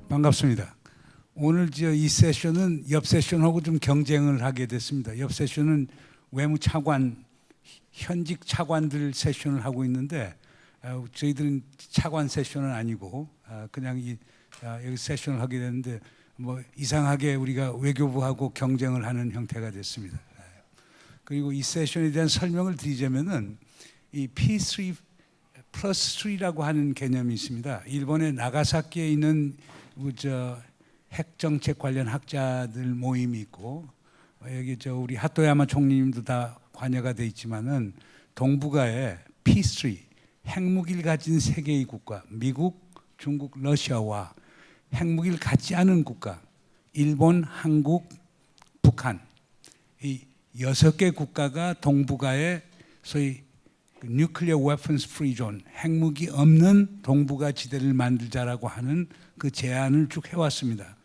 반갑습니다. 오늘 이 세션은 옆 세션하고 좀 경쟁을 하게 됐습니다. 옆 세션은 외무차관, 현직 차관들 세션을 하고 있는데 저희들은 차관 세션은 아니고 그냥 여기 세션을 하게 됐는데 뭐 이상하게 우리가 외교부하고 경쟁을 하는 형태가 됐습니다. 그리고 이 세션에 대한 설명을 드리자면은 이 P3+3라고 하는 개념이 있습니다. 일본의 나가사키에 있는 핵정책 관련 학자들 모임이 있고 여기 우리 하토야마 총리님도 다 관여가 돼 있지만은 동북아에 P3 핵무기를 가진 세 개의 국가, 미국, 중국, 러시아와 핵무기를 갖지 않은 국가, 일본, 한국, 북한 이 6개 국가가 동북아에 소위 뉴클리어 웨펀스 프리 존, 핵무기 없는 동북아 지대를 만들자라고 하는 그 제안을 쭉 해왔습니다.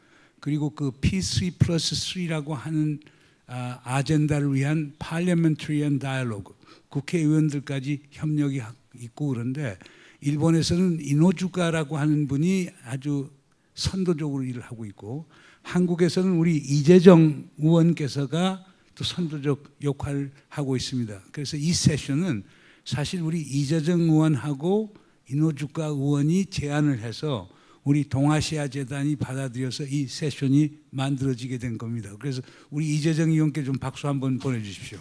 그리고 그 P3+3라고 하는 아젠다를 위한 Parliamentary dialogue, 국회의원들까지 협력이 있고 그런데 일본에서는 이노주카라고 하는 분이 아주 선도적으로 일을 하고 있고 한국에서는 우리 이재정 의원께서가 또 선도적 역할을 하고 있습니다. 그래서 이 세션은 사실 우리 이재정 의원하고 이노주카 의원이 제안을 해서 우리 동아시아 재단이 받아들여서 이 세션이 만들어지게 된 겁니다. 그래서 우리 이재정 의원께 좀 박수 한번 보내주십시오.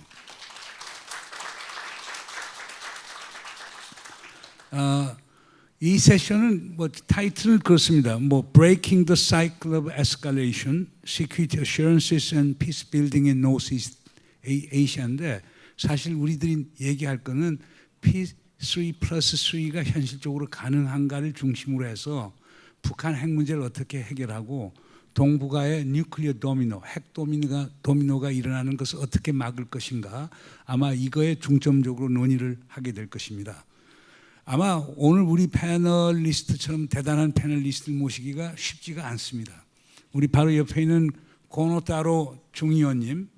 이 세션은 타이틀은 그렇습니다. Breaking the Cycle of Escalation, Security Assurances and Peace Building in Northeast Asia인데 사실 우리들이 얘기할 거는 P3+3가 현실적으로 가능한가를 중심으로 해서 북한 핵 문제를 어떻게 해결하고 동북아의 뉴클리어 도미노, 핵 도미노가 일어나는 것을 어떻게 막을 것인가 아마 이거에 중점적으로 논의를 하게 될 것입니다. 아마 오늘 우리 패널리스트처럼 대단한 패널리스트를 모시기가 쉽지가 않습니다. 우리 바로 옆에 있는 고노타로 중의원님,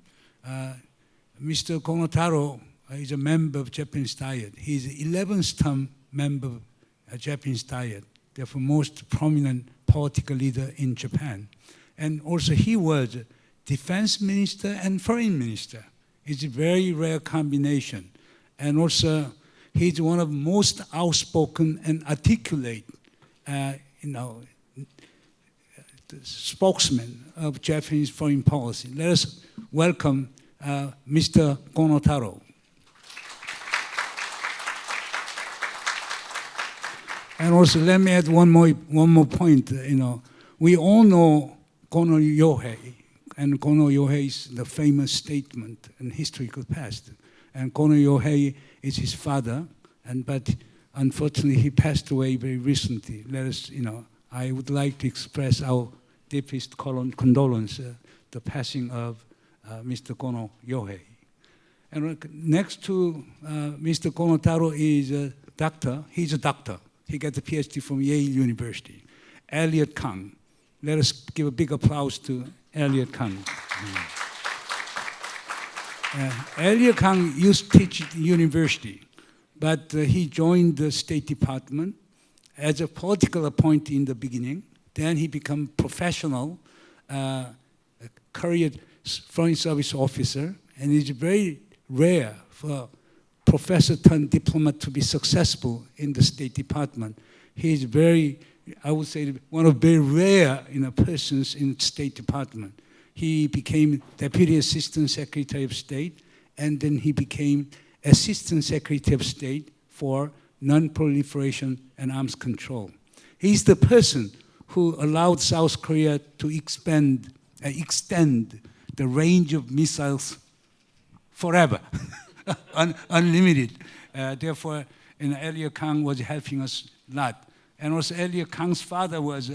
Mr. Konotaro is a member of Japanese Diet. He is 11th term member of Japanese Diet, therefore most prominent political leader in Japan. And also he was defense minister and foreign minister. It's a very rare combination. And also he's one of the most outspoken and articulate, spokesman of Japanese foreign policy. Let us welcome Mr. Konotaro. And also, let me add one more point. We all know Kono Yohei, and Kono Yohei is the famous statement in historical past. And Kono Yohei is his father, but unfortunately he passed away very recently. I would like to express our deepest condolence the passing of Mr. Kono Yohei. And next to Mr. Konotaro is a doctor. He's a doctor. He got a PhD from Yale University. Eliot KANG. Let us give a big applause to Eliot KANG. Eliot KANG used to teach at the university, but he joined the State Department as a political appointee in the beginning. Then he became professional career foreign service officer, and it's very rare for professor turned diplomat to be successful in the State Department. He is very, I would say, one of very rare persons in the State Department. He became Deputy Assistant Secretary of State, and then he became Assistant Secretary of State for Nonproliferation and Arms Control. He's the person who allowed South Korea to extend the range of missiles forever. Unlimited. Therefore, Eliot KANG was helping us a lot. And also, Eliot KANG's father was,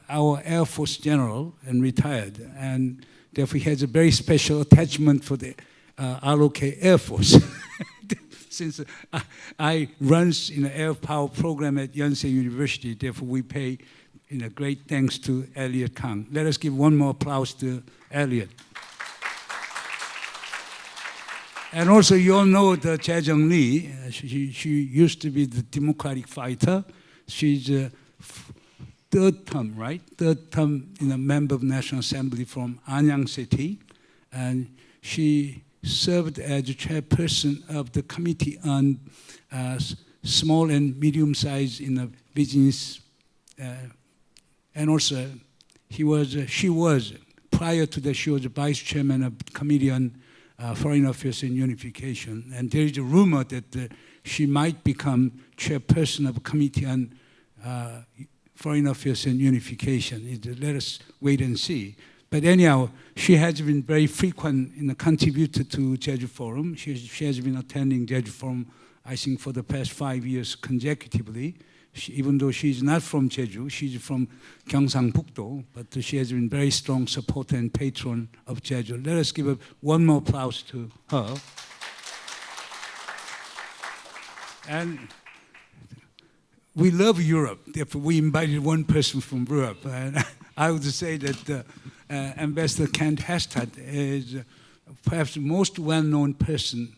our Air Force general and retired, and therefore he has a very special attachment for the ROK Air Force. Since I run air power program at Yonsei University, therefore we pay great thanks to Eliot KANG. Let us give one more applause to Eliot. And also, you all know the Jaejung Lee. She used to be the Democratic fighter. She's third term, right? Third term member of National Assembly from Anyang City. And she served as chairperson of the Committee on Small and Medium-Sized Business. And also, she was, prior to that, she was vice chairman of the Committee on Foreign Affairs and Unification. And there is a rumor that she might become chairperson of the Committee on Foreign Affairs and Unification. Let us wait and see. But anyhow, she has been very frequent in the contributor to Jeju Forum. She has been attending Jeju Forum, I think, for the past 5 years consecutively. Even though she's not from Jeju, she's from Gyeongsang-Bukdo, but she has been very strong supporter and patron of Jeju. Let us give one more applause to her. And we love Europe. Therefore, we invited one person from Europe. And I would say that Ambassador Kent Härstedt is perhaps the most well-known person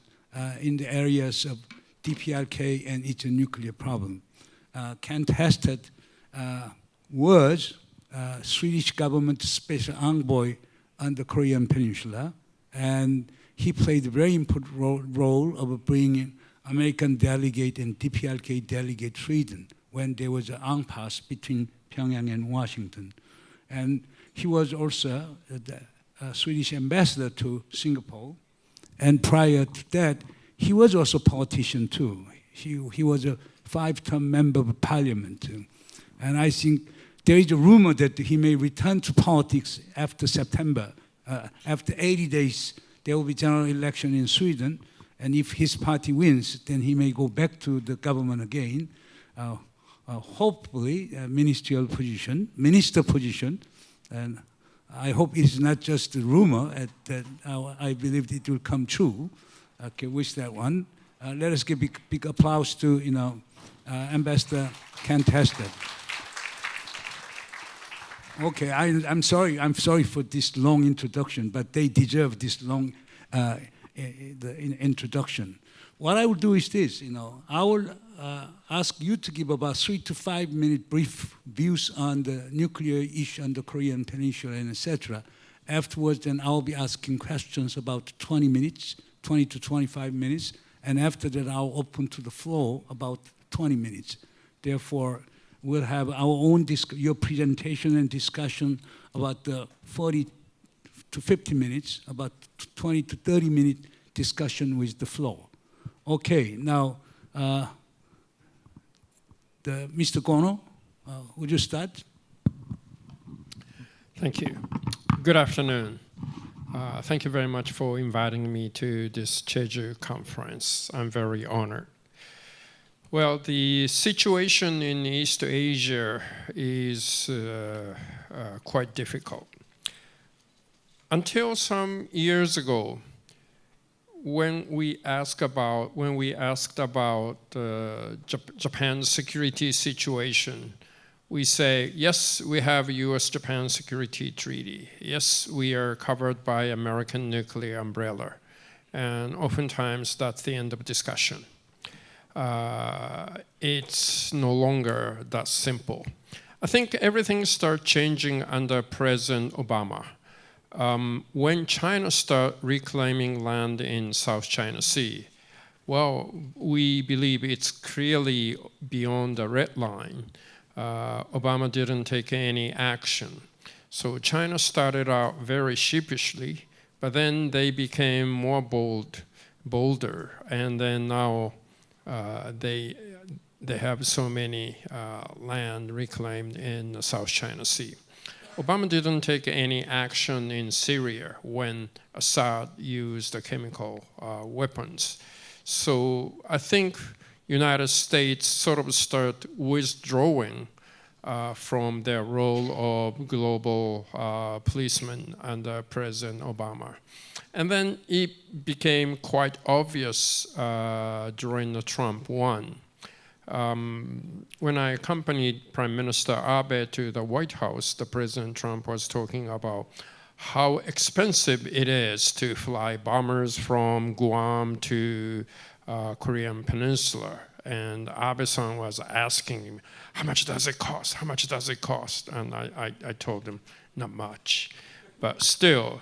in the areas of DPRK and its nuclear problem. Kent Härstedt was Swedish government special envoy on the Korean Peninsula, and he played a very important role of bringing American delegate and DPRK delegate Sweden when there was an impasse between Pyongyang and Washington. And he was also the Swedish ambassador to Singapore. And prior to that, he was also a politician too. He was a 5-term member of Parliament. And I think there is a rumor that he may return to politics after September. After 80 days, there will be general election in Sweden. And if his party wins, then he may go back to the government again. Hopefully, minister position. And I hope it's not just a rumor, that I believe it will come true. Okay, wish that one. Let us give big applause to Ambassador Kent Härstedt. Okay, I'm sorry for this long introduction, but they deserve this long introduction. What I will do is this, I will ask you to give about 3 to 5 minute brief views on the nuclear issue on the Korean Peninsula and etc. Afterwards, then I'll be asking questions about 20 to 25 minutes, and after that I'll open to the floor about 20 minutes. Therefore, we'll have our own your presentation and discussion about the 40 to 50 minutes, about 20 to 30 minute discussion with the floor. Okay, now, Mr. Kono, would you start? Thank you. Good afternoon. Thank you very much for inviting me to this Jeju conference. I'm very honored. Well, the situation in East Asia is quite difficult. Until some years ago, when we asked about Japan's security situation, we say, yes, we have U.S.-Japan security treaty. Yes, we are covered by American nuclear umbrella. And oftentimes, that's the end of discussion. It's no longer that simple. I think everything started changing under President Obama. When China started reclaiming land in South China Sea, well, we believe it's clearly beyond the red line. Obama didn't take any action. So China started out very sheepishly, but then they became more bolder, and then now they have so many land reclaimed in the South China Sea. Obama didn't take any action in Syria when Assad used the chemical weapons. So I think United States sort of start withdrawing from their role of global policeman under President Obama. And then it became quite obvious during the Trump won. When I accompanied Prime Minister Abe to the White House, the President Trump was talking about how expensive it is to fly bombers from Guam to Korean Peninsula. And Abe-san was asking him, how much does it cost? How much does it cost? And I told him, not much. But still,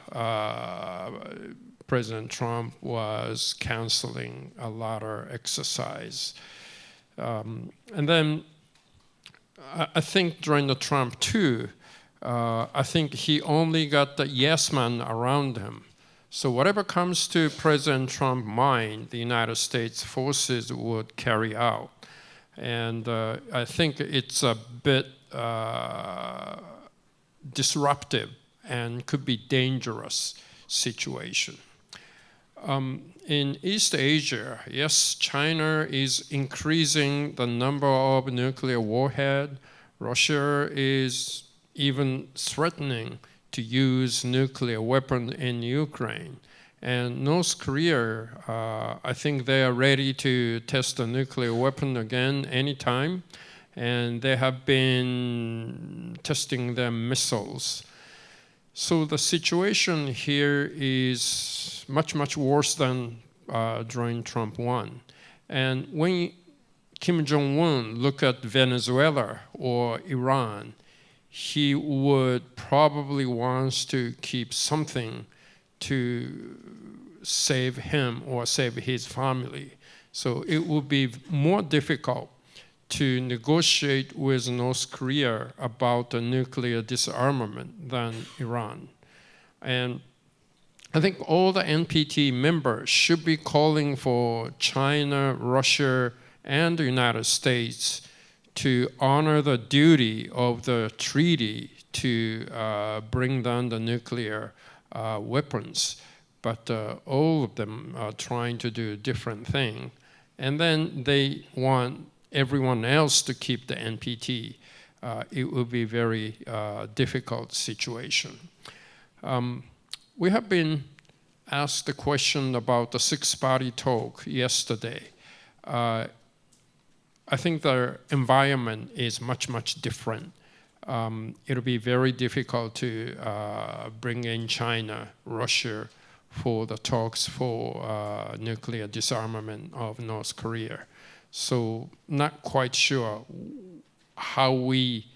President Trump was canceling a lot of exercise. And then I think during the Trump too, I think he only got the yes man around him. So whatever comes to President Trump's mind, the United States forces would carry out. And I think it's a bit disruptive and could be dangerous situation. In East Asia, yes, China is increasing the number of nuclear warheads. Russia is even threatening to use nuclear weapons in Ukraine. And North Korea, I think they are ready to test a nuclear weapon again anytime. And they have been testing their missiles. So the situation here is much, much worse than during Trump 1. And when Kim Jong-un look at Venezuela or Iran, he would probably wants to keep something to save him or save his family. So it would be more difficult to negotiate with North Korea about a nuclear disarmament than Iran. And I think all the NPT members should be calling for China, Russia, and the United States to honor the duty of the treaty to bring down the nuclear weapons. But all of them are trying to do a different thing. And then they want everyone else to keep the NPT. It will be a very difficult situation. We have been asked the question about the six-party talk yesterday. I think the environment is much, much different. It'll be very difficult to bring in China, Russia for the talks for nuclear disarmament of North Korea. So not quite sure how we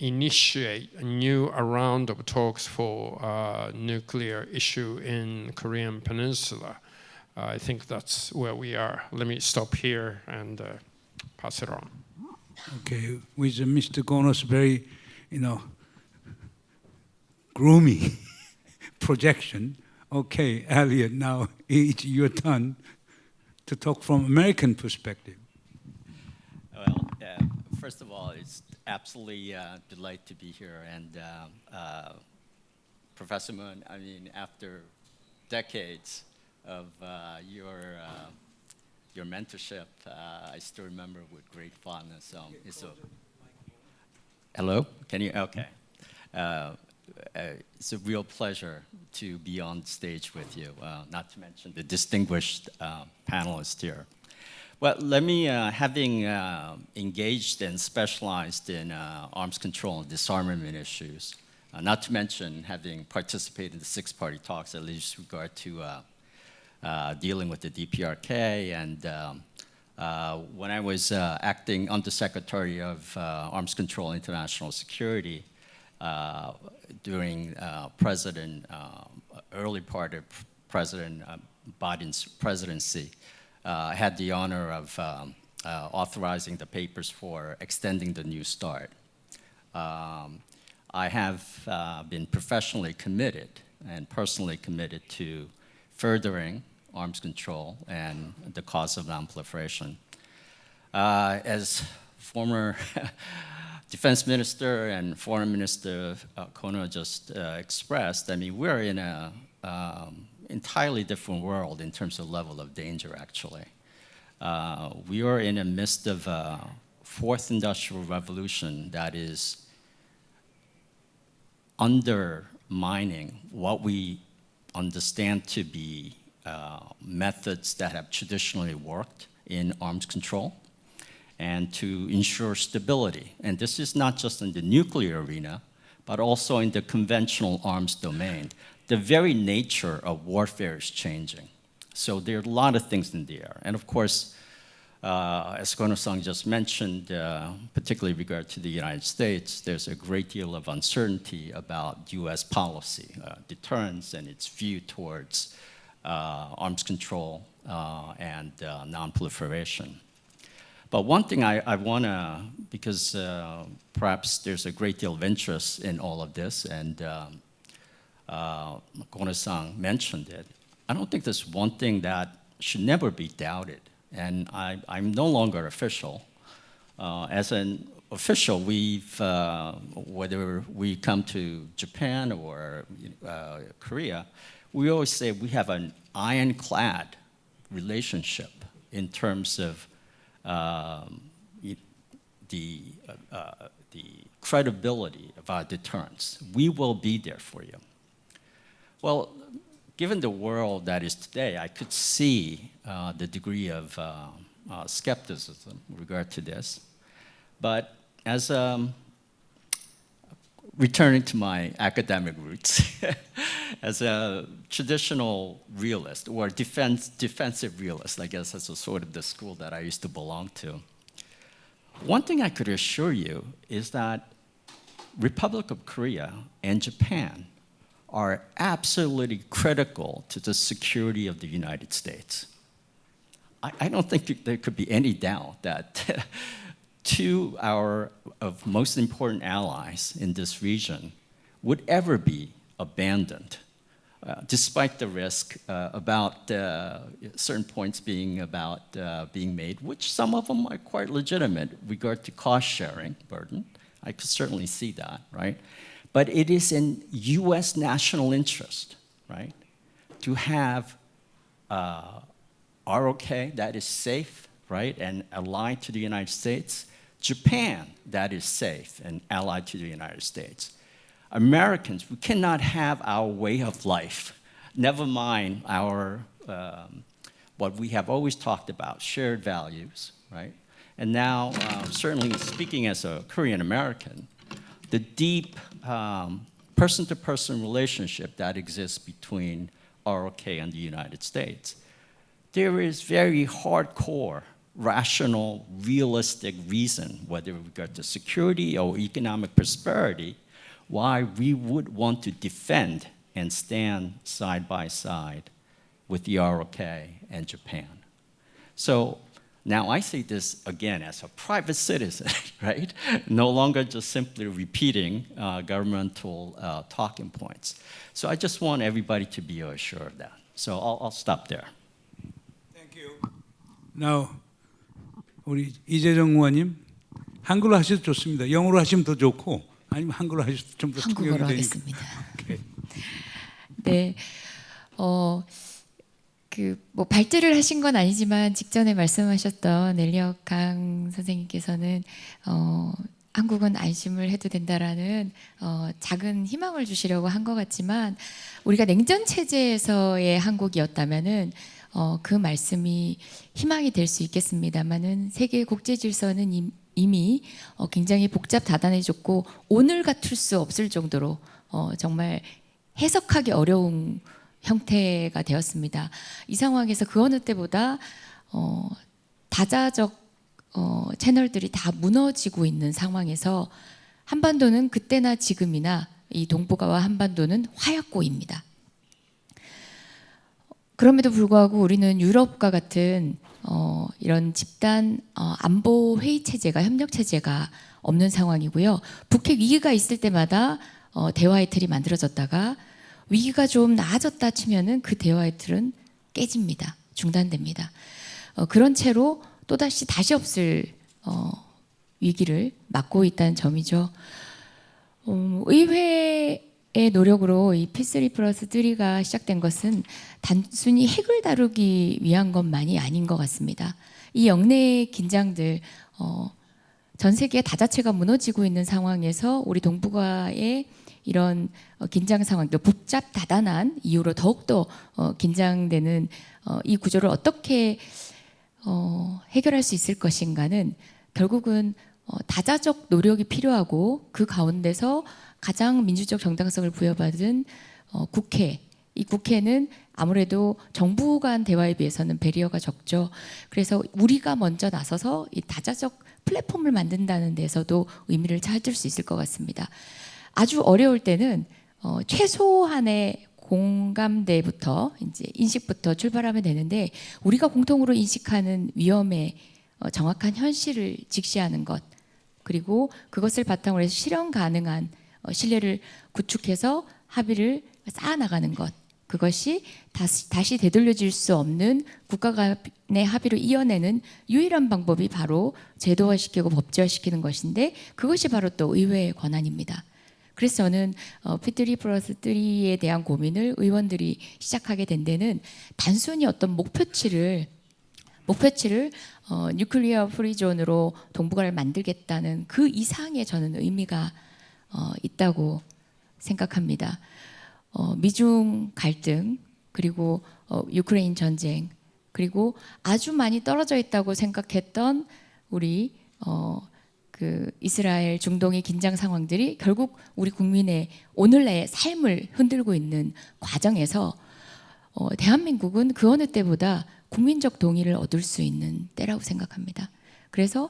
initiate a new round of talks for nuclear issue in Korean Peninsula. I think that's where we are. Let me stop here and pass it on. Okay, with Mr. Kono's very, gloomy projection. Okay, Eliot, now it's your turn to talk from American perspective. Well, first of all, it's absolutely a delight to be here. And Professor Moon, I mean, after decades of your mentorship, I still remember with great fondness. Hello? Can you? Okay. It's a real pleasure to be on stage with you, not to mention the distinguished panelists here. Well, let me, having engaged and specialized in arms control and disarmament issues, not to mention having participated in the six-party talks, at least with regard to dealing with the DPRK, and when I was acting Undersecretary of Arms Control and International Security during early part of President Biden's presidency, I had the honor of authorizing the papers for extending the New START. I have been professionally committed and personally committed to furthering arms control and the cause of nonproliferation. As former Defense Minister and Foreign Minister Kono just expressed, I mean, we're in an entirely different world in terms of level of danger, actually. We are in the midst of a fourth industrial revolution that is undermining what we understand to be methods that have traditionally worked in arms control and to ensure stability. And this is not just in the nuclear arena, but also in the conventional arms domain. The very nature of warfare is changing. So there are a lot of things in the air. And of course, as Kono-san just mentioned, particularly with regard to the United States, there's a great deal of uncertainty about US policy, deterrence, and its view towards arms control and non-proliferation. But one thing I want to, because perhaps there's a great deal of interest in all of this, and Kono-san mentioned it, I don't think there's one thing that should never be doubted. And I'm no longer official. As an official, whether we come to Japan or Korea, we always say we have an ironclad relationship in terms of the credibility of our deterrence. We will be there for you. Well, given the world that is today, I could see the degree of skepticism with regard to this. But as returning to my academic roots, as a traditional realist, or defensive realist, I guess that's sort of the school that I used to belong to, one thing I could assure you is that Republic of Korea and Japan are absolutely critical to the security of the United States. I don't think there could be any doubt that two of most important allies in this region would ever be abandoned, despite the risk about certain points being made, which some of them are quite legitimate with regard to cost-sharing burden. I could certainly see that, right? But it is in US national interest, right, to have ROK that is safe, right, and allied to the United States, Japan that is safe and allied to the United States. Americans, we cannot have our way of life, never mind our, what we have always talked about, shared values, right? And now, certainly speaking as a Korean American, the deep person-to-person relationship that exists between ROK and the United States, there is very hardcore, rational, realistic reason, whether with regard to security or economic prosperity, why we would want to defend and stand side by side with the ROK and Japan. So now I see this again as a private citizen, right? No longer just simply repeating governmental talking points. So I just want everybody to be assured of that. So I'll stop there. Thank you. Now, 우리 이재정 의원님, 한글로 하셔도 좋습니다. 영어로 하시면 더 좋고, 아니면 한글로 하셔도 좀 더 통역이 한국어로 되니까. 하겠습니다. 오케이. 네, 뭐 발제를 하신 건 아니지만 직전에 말씀하셨던 엘리엇 강 선생님께서는 한국은 안심을 해도 된다라는 작은 희망을 주시려고 한 것 같지만 우리가 냉전 체제에서의 한국이었다면은 그 말씀이 희망이 될 수 있겠습니다만은 세계 국제 질서는 이미 굉장히 복잡 다단해졌고 오늘 같을 수 없을 정도로 정말 해석하기 어려운 형태가 되었습니다. 이 상황에서 그 어느 때보다 다자적 채널들이 다 무너지고 있는 상황에서 한반도는 그때나 지금이나 이 동북아와 한반도는 화약고입니다. 그럼에도 불구하고 우리는 유럽과 같은 이런 집단 안보 회의 체제가 협력 체제가 없는 상황이고요. 북핵 위기가 있을 때마다 대화의 틀이 만들어졌다가 위기가 좀 나아졌다 치면은 그 대화의 틀은 깨집니다. 중단됩니다. 그런 채로 또다시 다시 없을 위기를 맞고 있다는 점이죠. 의회의 노력으로 이 P3+3가 시작된 것은 단순히 핵을 다루기 위한 것만이 아닌 것 같습니다. 이 영내의 긴장들, 전 세계 다자체가 무너지고 있는 상황에서 우리 동북아의 이런 긴장 상황들, 복잡 다단한 이유로 더욱더 긴장되는 이 구조를 어떻게 해결할 수 있을 것인가는 결국은 다자적 노력이 필요하고 그 가운데서 가장 민주적 정당성을 부여받은 국회 이 국회는 아무래도 정부 간 대화에 비해서는 배리어가 적죠. 그래서 우리가 먼저 나서서 이 다자적 플랫폼을 만든다는 데서도 의미를 찾을 수 있을 것 같습니다. 아주 어려울 때는 최소한의 공감대부터 이제 인식부터 출발하면 되는데 우리가 공통으로 인식하는 위험의 정확한 현실을 직시하는 것 그리고 그것을 바탕으로 해서 실현 가능한 신뢰를 구축해서 합의를 쌓아나가는 것 그것이 다시 되돌려질 수 없는 국가 간의 합의로 이어내는 유일한 방법이 바로 제도화시키고 법제화시키는 것인데 그것이 바로 또 의회의 권한입니다. 그래서 저는 P3+3에 대한 고민을 의원들이 시작하게 된 데는 단순히 어떤 목표치를 뉴클리어 프리존으로 동북아를 만들겠다는 그 이상의 저는 의미가 있다고 생각합니다. 미중 갈등 그리고 유크레인 전쟁 그리고 아주 많이 떨어져 있다고 생각했던 우리 그 이스라엘 중동의 긴장 상황들이 결국 우리 국민의 오늘날의 삶을 흔들고 있는 과정에서 대한민국은 그 어느 때보다 국민적 동의를 얻을 수 있는 때라고 생각합니다. 그래서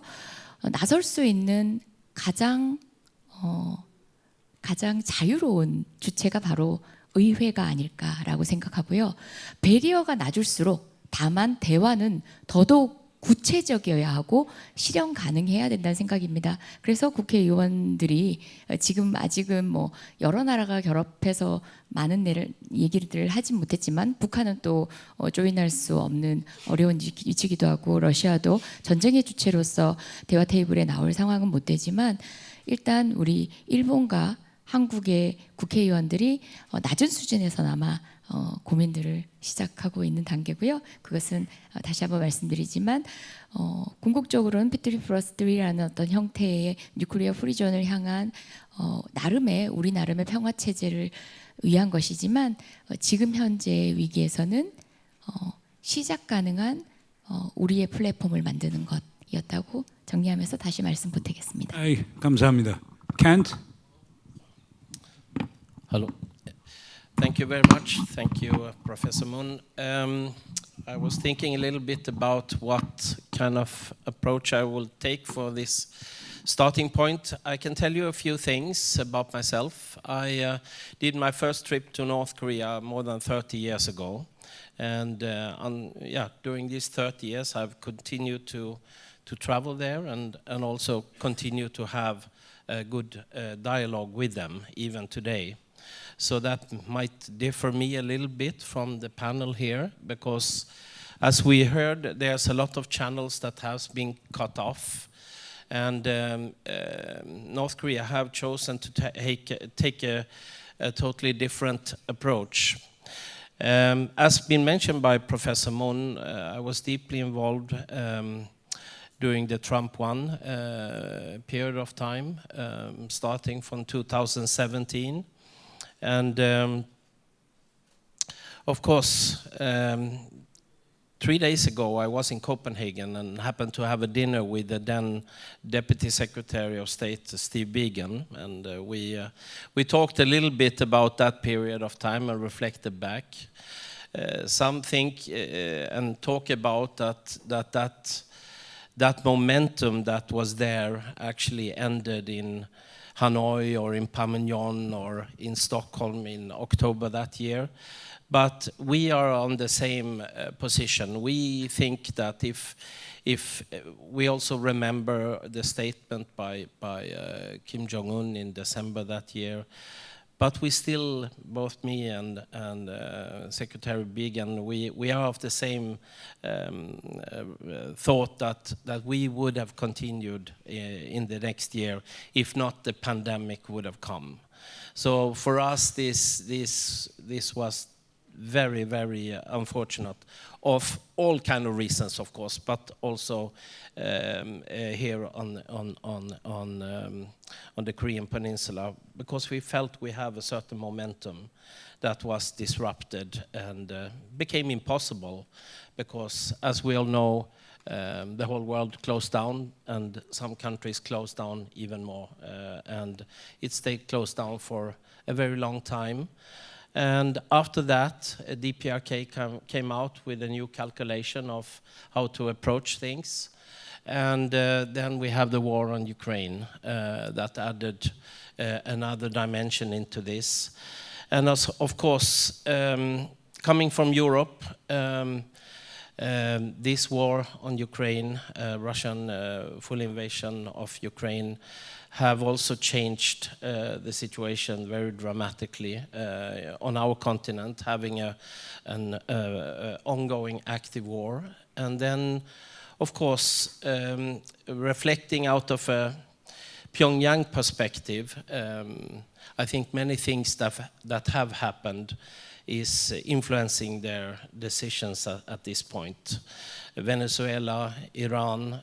나설 수 있는 가장 자유로운 주체가 바로 의회가 아닐까라고 생각하고요. 배리어가 낮을수록 다만 대화는 더더욱 구체적이어야 하고 실현 가능해야 된다는 생각입니다. 그래서 국회의원들이 지금 아직은 뭐 여러 나라가 결합해서 많은 얘기를 하진 못했지만 북한은 또 조인할 수 없는 어려운 위치기도 하고 러시아도 전쟁의 주체로서 대화 테이블에 나올 상황은 못 되지만 일단 우리 일본과 한국의 국회의원들이 낮은 수준에서나마 고민들을 시작하고 있는 단계고요. 그것은 다시 한번 말씀드리지만 궁극적으로는 P3+3라는 어떤 형태의 뉴클리어 프리존을 향한 우리 나름의 평화 체제를 위한 것이지만 지금 현재의 위기에서는 시작 가능한 우리의 플랫폼을 만드는 것이었다고 정리하면서 다시 말씀 보태겠습니다. 감사합니다. Kent? Hello. Thank you very much. Thank you, Professor Moon. I was thinking a little bit about what kind of approach I will take for this starting point. I can tell you a few things about myself. I did my first trip to North Korea more than 30 years ago. And during these 30 years, I've continued to travel there and also continue to have a good dialogue with them even today. So that might differ me a little bit from the panel here, because as we heard, there's a lot of channels that has been cut off, and North Korea have chosen to take a totally different approach. As been mentioned by Professor Moon, I was deeply involved during the Trump 1 period of time, starting from 2017. And of course, 3 days ago I was in Copenhagen and happened to have a dinner with the then Deputy Secretary of State, Steve Biegun, and we talked a little bit about that period of time and reflected back. Some think and talk about that momentum that was there actually ended in Hanoi or in Panmunjom or in Stockholm in October that year. But we are on the same position. We think that if we also remember the statement by Kim Jong-un in December that year, but we still, both me and Secretary Biegun, we are of the same thought that we would have continued in the next year if not the pandemic would have come. So for us, this was very, very unfortunate, of all kind of reasons, of course, but also here on the Korean Peninsula, because we felt we have a certain momentum that was disrupted and became impossible, because as we all know, the whole world closed down and some countries closed down even more, and it stayed closed down for a very long time. And after that, DPRK came out with a new calculation of how to approach things. And then we have the war on Ukraine that added another dimension into this. And of course, coming from Europe, this war on Ukraine, Russian full invasion of Ukraine, have also changed the situation very dramatically on our continent, having an ongoing active war. And then, of course, reflecting out of a Pyongyang perspective, I think many things that have happened is influencing their decisions at this point. Venezuela, Iran,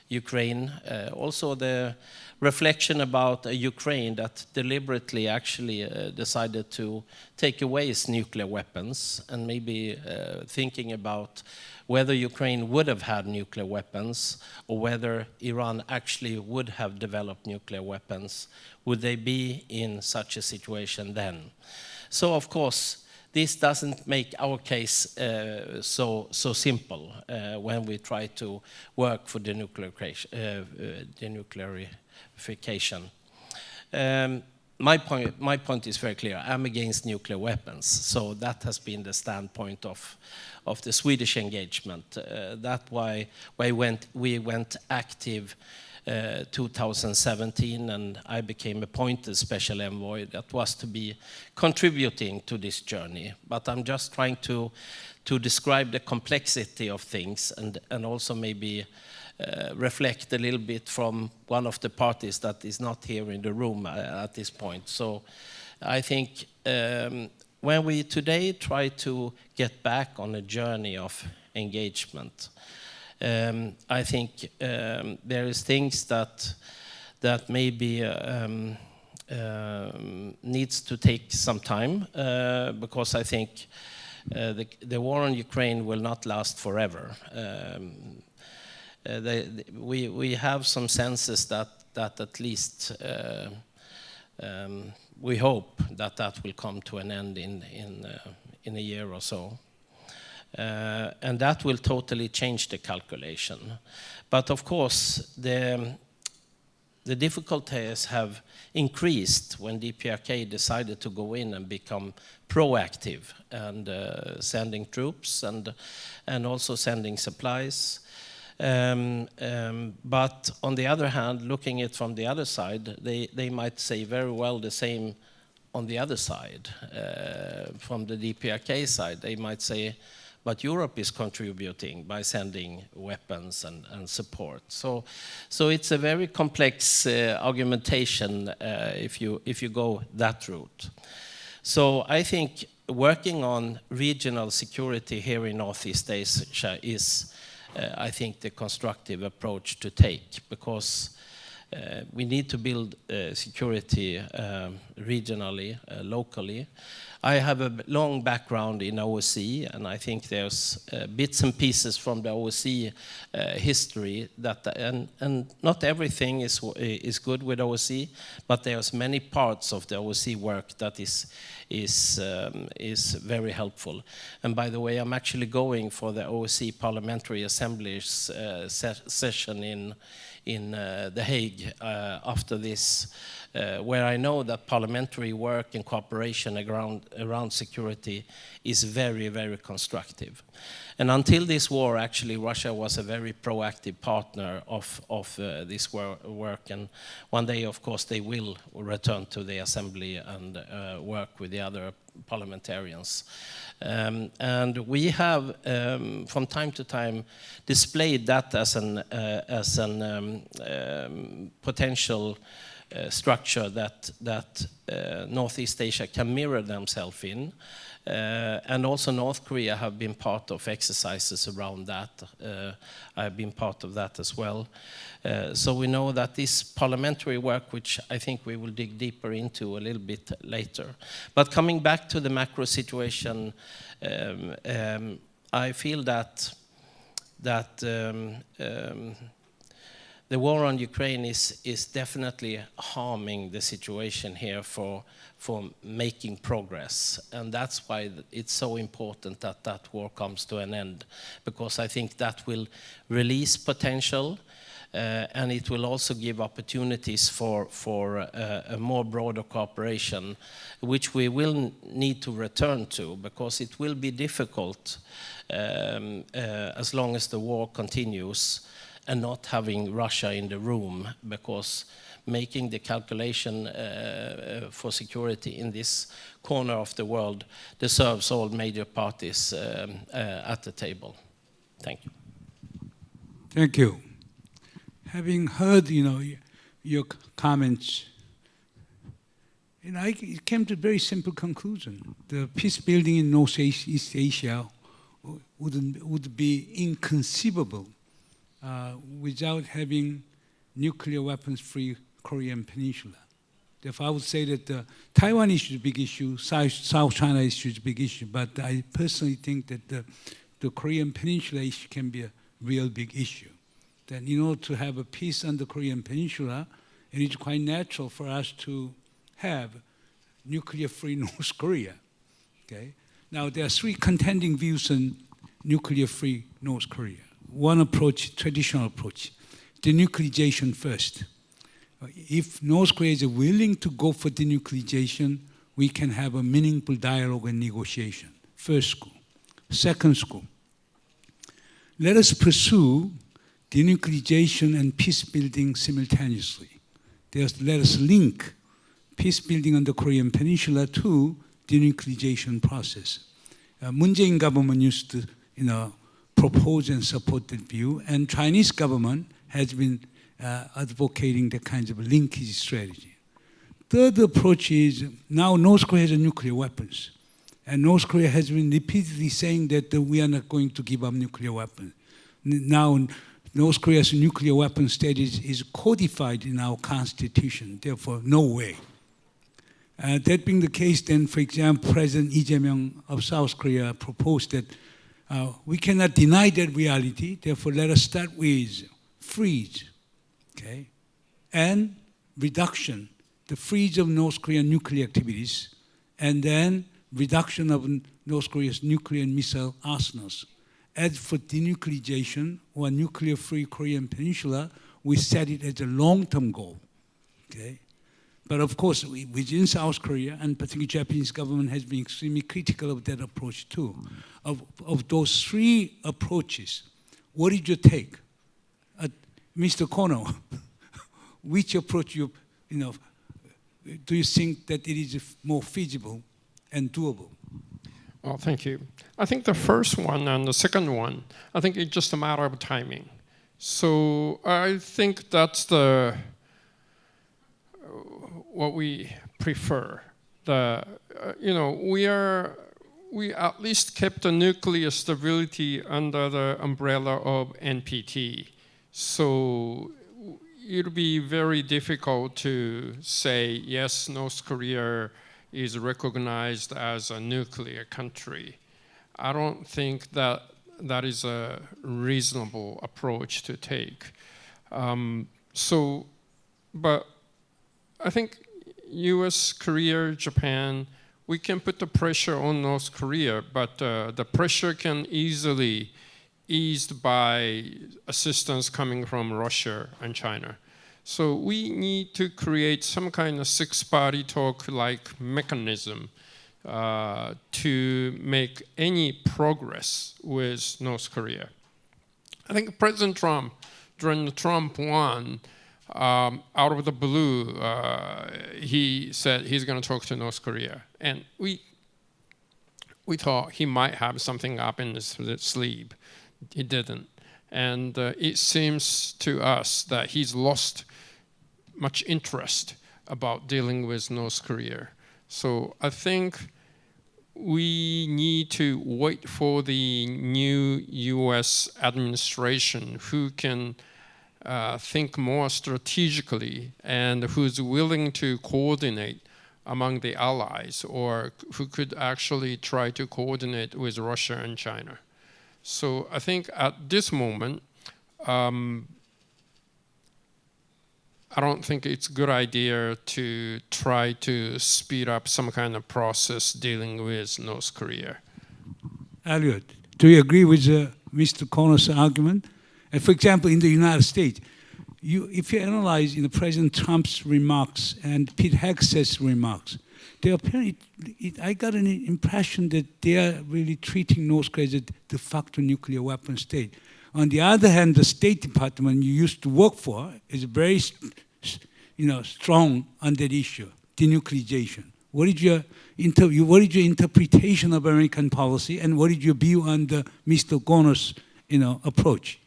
Ukraine, also the reflection about a Ukraine that deliberately actually decided to take away its nuclear weapons, and maybe thinking about whether Ukraine would have had nuclear weapons or whether Iran actually would have developed nuclear weapons. Would they be in such a situation then? So of course, this doesn't make our case so simple when we try to work for denuclearification. My point is very clear. I'm against nuclear weapons, so that has been the standpoint of the Swedish engagement. That's why we went active 2017, and I became appointed special envoy. That was to be contributing to this journey. But I'm just trying to describe the complexity of things, and also maybe reflect a little bit from one of the parties that is not here in the room at this point. So I think when we today try to get back on a journey of engagement, I think there is things that maybe needs to take some time, because I think the war on Ukraine will not last forever. We have some senses that at least we hope that will come to an end in a year or so. And that will totally change the calculation. But of course, the difficulties have increased when DPRK decided to go in and become proactive and sending troops and also sending supplies. But on the other hand, looking at it from the other side, they might say very well the same on the other side. From the DPRK side, they might say, but Europe is contributing by sending weapons and support. So it's a very complex argumentation if you go that route. So I think working on regional security here in Northeast Asia is, I think, the constructive approach to take, because we need to build security regionally, locally. I have a long background in OSCE, and I think there's bits and pieces from the OSCE history that, and not everything is good with OSCE, but there's many parts of the OSCE work that is very helpful. And by the way, I'm actually going for the OSCE Parliamentary Assembly's session in The Hague after this, where I know that parliamentary work and cooperation around security is very, very constructive. And until this war, actually, Russia was a very proactive partner of this work. And one day, of course, they will return to the assembly and work with the other parliamentarians. And we have, from time to time, displayed that as an potential structure that Northeast Asia can mirror themselves in. And also North Korea have been part of exercises around that. I've been part of that as well. So we know that this parliamentary work, which I think we will dig deeper into a little bit later. But coming back to the macro situation, I feel that the war on Ukraine is definitely harming the situation here for making progress. And that's why it's so important that that war comes to an end, because I think that will release potential, and it will also give opportunities for a more broader cooperation, which we will need to return to, because it will be difficult as long as the war continues and not having Russia in the room, because making the calculation for security in this corner of the world deserves all major parties at the table. Thank you. Thank you. Having heard, your comments, I came to a very simple conclusion. The peace building in Northeast Asia would be inconceivable without having nuclear weapons-free Korean Peninsula. Therefore, I would say that the Taiwan issue is a big issue, South China issue is a big issue, but I personally think that the Korean Peninsula issue can be a real big issue. Then in order to have a peace on the Korean Peninsula, it is quite natural for us to have nuclear-free North Korea. Okay? Now, there are three contending views on nuclear-free North Korea. One approach, traditional approach, denuclearization first. If North Korea is willing to go for denuclearization, we can have a meaningful dialogue and negotiation. First school. Second school, let us pursue denuclearization and peace building simultaneously. Let us link peace building on the Korean Peninsula to denuclearization process. Moon Jae-in government used to, propose and support that view, and Chinese government has been advocating that kind of linkage strategy. Third approach is now North Korea has nuclear weapons, and North Korea has been repeatedly saying that we are not going to give up nuclear weapons. Now, North Korea's nuclear weapons status is codified in our constitution, therefore, no way. That being the case, then, for example, President Lee Jae-myung of South Korea proposed that we cannot deny that reality, therefore, let us start with freeze, okay, and reduction, the freeze of North Korean nuclear activities, and then reduction of North Korea's nuclear and missile arsenals. As for denuclearization or nuclear-free Korean Peninsula, we set it as a long-term goal, okay? But of course, within South Korea, and particularly Japanese government has been extremely critical of that approach too. Of those three approaches, what did you take? Mr. Kono, which approach do you think that it is more feasible and doable? Well, thank you. I think the first one and the second one, I think it's just a matter of timing. So I think that's what we prefer. We at least kept the nuclear stability under the umbrella of NPT. So it'll be very difficult to say, yes, North Korea is recognized as a nuclear country. I don't think that is a reasonable approach to take. But I think US, Korea, Japan, we can put the pressure on North Korea, but the pressure can easily eased by assistance coming from Russia and China. So we need to create some kind of six-party talk-like mechanism to make any progress with North Korea. I think President Trump, during the Trump won, out of the blue, he said he's going to talk to North Korea. And we thought he might have something up in his sleeve. He didn't. And it seems to us that he's lost much interest about dealing with North Korea. So I think we need to wait for the new US administration who can think more strategically and who's willing to coordinate among the allies, or who could actually try to coordinate with Russia and China. So I think at this moment, I don't think it's a good idea to try to speed up some kind of process dealing with North Korea. Eliot, do you agree with Mr. Connor's argument? And for example, in the United States, if you analyze President Trump's remarks and Pete Hegseth's remarks, they apparently, I got an impression that they are really treating North Korea as a de facto nuclear weapon state. On the other hand, the State Department you used to work for is very, strong on that issue, denuclearization. What is your interpretation of American policy, and what is your view on Mr. Connor's, approach?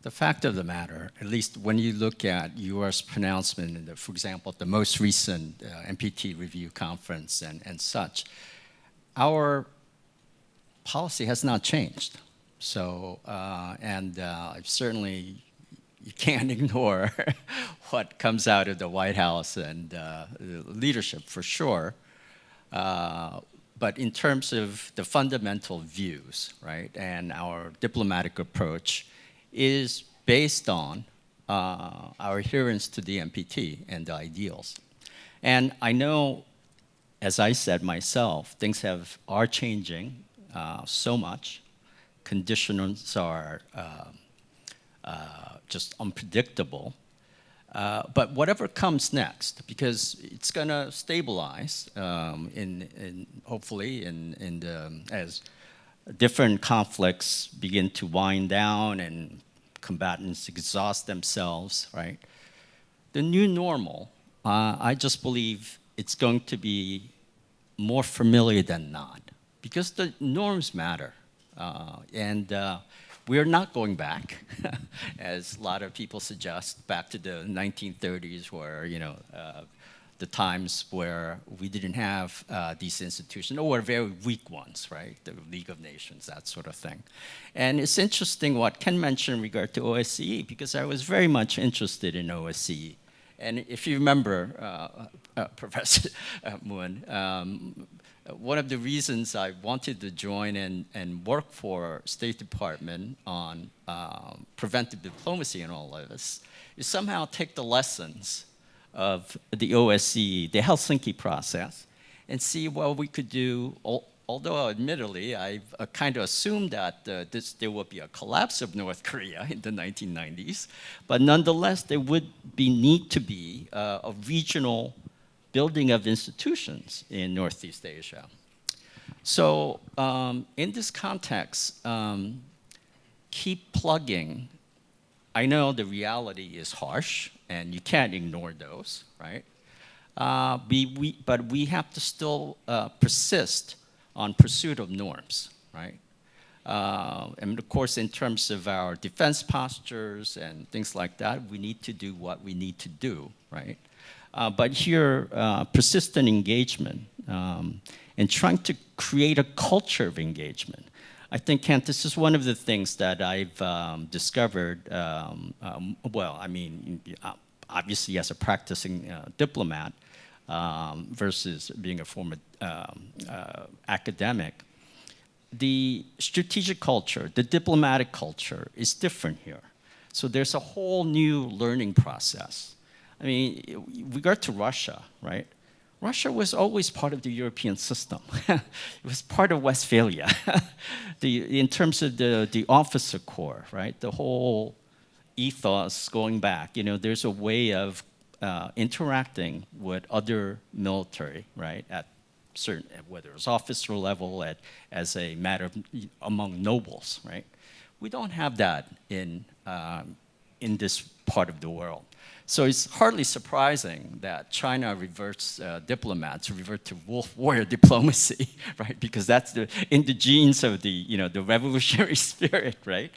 The fact of the matter, at least when you look at U.S. pronouncement, for example, the most recent NPT review conference and such, our policy has not changed. So, certainly you can't ignore what comes out of the White House and leadership for sure. But in terms of the fundamental views, right, and our diplomatic approach is based on our adherence to the NPT and the ideals. And I know, as I said myself, things are changing so much. Conditions are just unpredictable. But whatever comes next, because it's going to stabilize, hopefully, as different conflicts begin to wind down and combatants exhaust themselves, right? The new normal, I just believe it's going to be more familiar than not, because the norms matter. We're not going back, as a lot of people suggest, back to the 1930s, where the times where we didn't have these institutions, or were very weak ones, right? The League of Nations, that sort of thing. And it's interesting what Ken mentioned in regard to OSCE, because I was very much interested in OSCE. And if you remember, Professor Moon, one of the reasons I wanted to join and work for State Department on preventive diplomacy and all of this is somehow take the lessons of the OSCE, the Helsinki process, and see what we could do. Although admittedly, I've kind of assumed that there would be a collapse of North Korea in the 1990s, but nonetheless, there would need to be a regional building of institutions in Northeast Asia. So in this context, keep plugging. I know the reality is harsh, and you can't ignore those, right? But we have to still persist on pursuit of norms, right? And of course, in terms of our defense postures and things like that, we need to do what we need to do, right? But here, persistent engagement and trying to create a culture of engagement. I think, Kent, this is one of the things that I've discovered. Obviously, as a practicing diplomat versus being a former academic, the strategic culture, the diplomatic culture is different here. So there's a whole new learning process. I mean, with regard to Russia, right? Russia was always part of the European system. It was part of Westphalia. In terms of the officer corps, right? The whole ethos going back, there's a way of interacting with other military, right? At certain, whether it's officer level, as a matter of, among nobles, right? We don't have that in this part of the world. So it's hardly surprising that China reverts diplomats, revert to wolf warrior diplomacy, right? Because that's in the genes of the revolutionary spirit, right?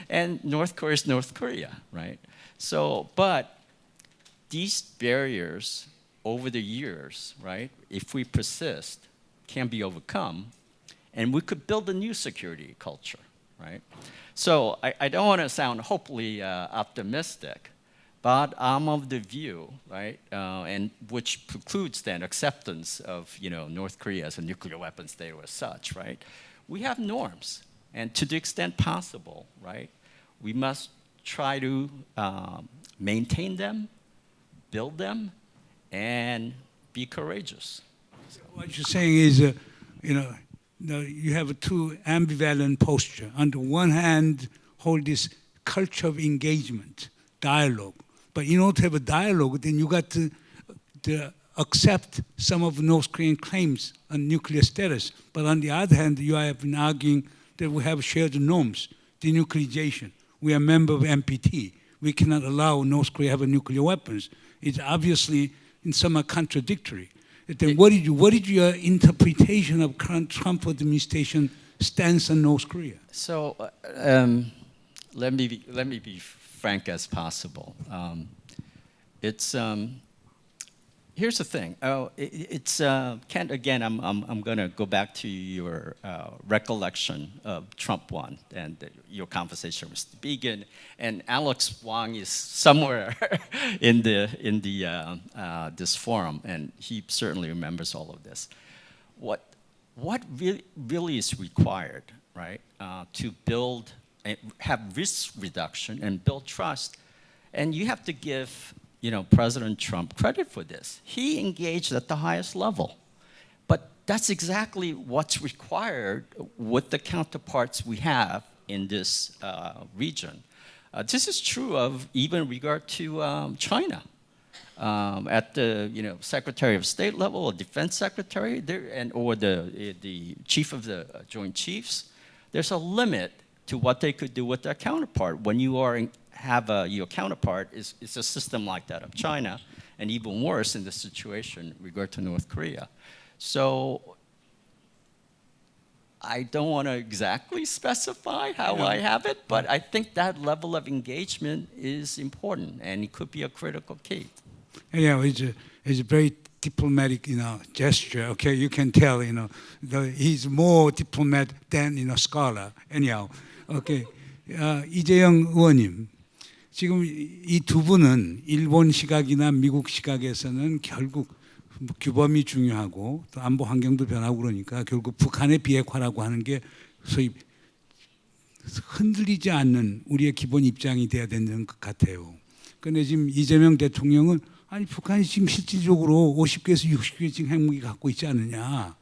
And North Korea is North Korea, right? So, but these barriers over the years, right? If we persist, can be overcome, and we could build a new security culture, right? So I don't want to sound hopefully optimistic, but I'm of the view, right, and which precludes then acceptance of North Korea as a nuclear weapon state or as such, right? We have norms, and to the extent possible, right, we must try to maintain them, build them, and be courageous. What you're saying is, you have a two ambivalent posture. On the one hand, hold this culture of engagement, dialogue. But in order to have a dialogue, then you got to accept some of North Korean claims on nuclear status. But on the other hand, you have been arguing that we have shared norms, denuclearization. We are a member of NPT. We cannot allow North Korea to have nuclear weapons. It's obviously in some contradictory. Then what is your interpretation of current Trump administration stance on North Korea? So let me be frank as possible. Here's the thing. Kent, again, I'm going to go back to your recollection of Trump 1 and your conversation with Began, and Alex Wong is somewhere in this forum, and he certainly remembers all of this. What really is required, right, to build, have risk reduction and build trust, and you have to give President Trump credit for this. He engaged at the highest level. But that's exactly what's required with the counterparts we have in this region. This is true of even regard to China. At the Secretary of State level or Defense Secretary or the Chief of the Joint Chiefs, there's a limit to what they could do with their counterpart when you have your counterpart is a system like that of China, and even worse in the situation in regard to North Korea. So I don't want to exactly specify how I have it, but I think that level of engagement is important, and it could be a critical key. Yeah, it's a very diplomatic, gesture. Okay, you can tell, he's more diplomat than scholar. Anyhow, okay, 이재영 의원님. 지금 이 두 분은 일본 시각이나 미국 시각에서는 결국 규범이 중요하고 또 안보 환경도 변하고 그러니까 결국 북한의 비핵화라고 하는 게 소위 흔들리지 않는 우리의 기본 입장이 돼야 되는 것 같아요. 그런데 지금 이재명 대통령은 아니 북한이 지금 실질적으로 50개에서 60개 지금 핵무기 갖고 있지 않느냐.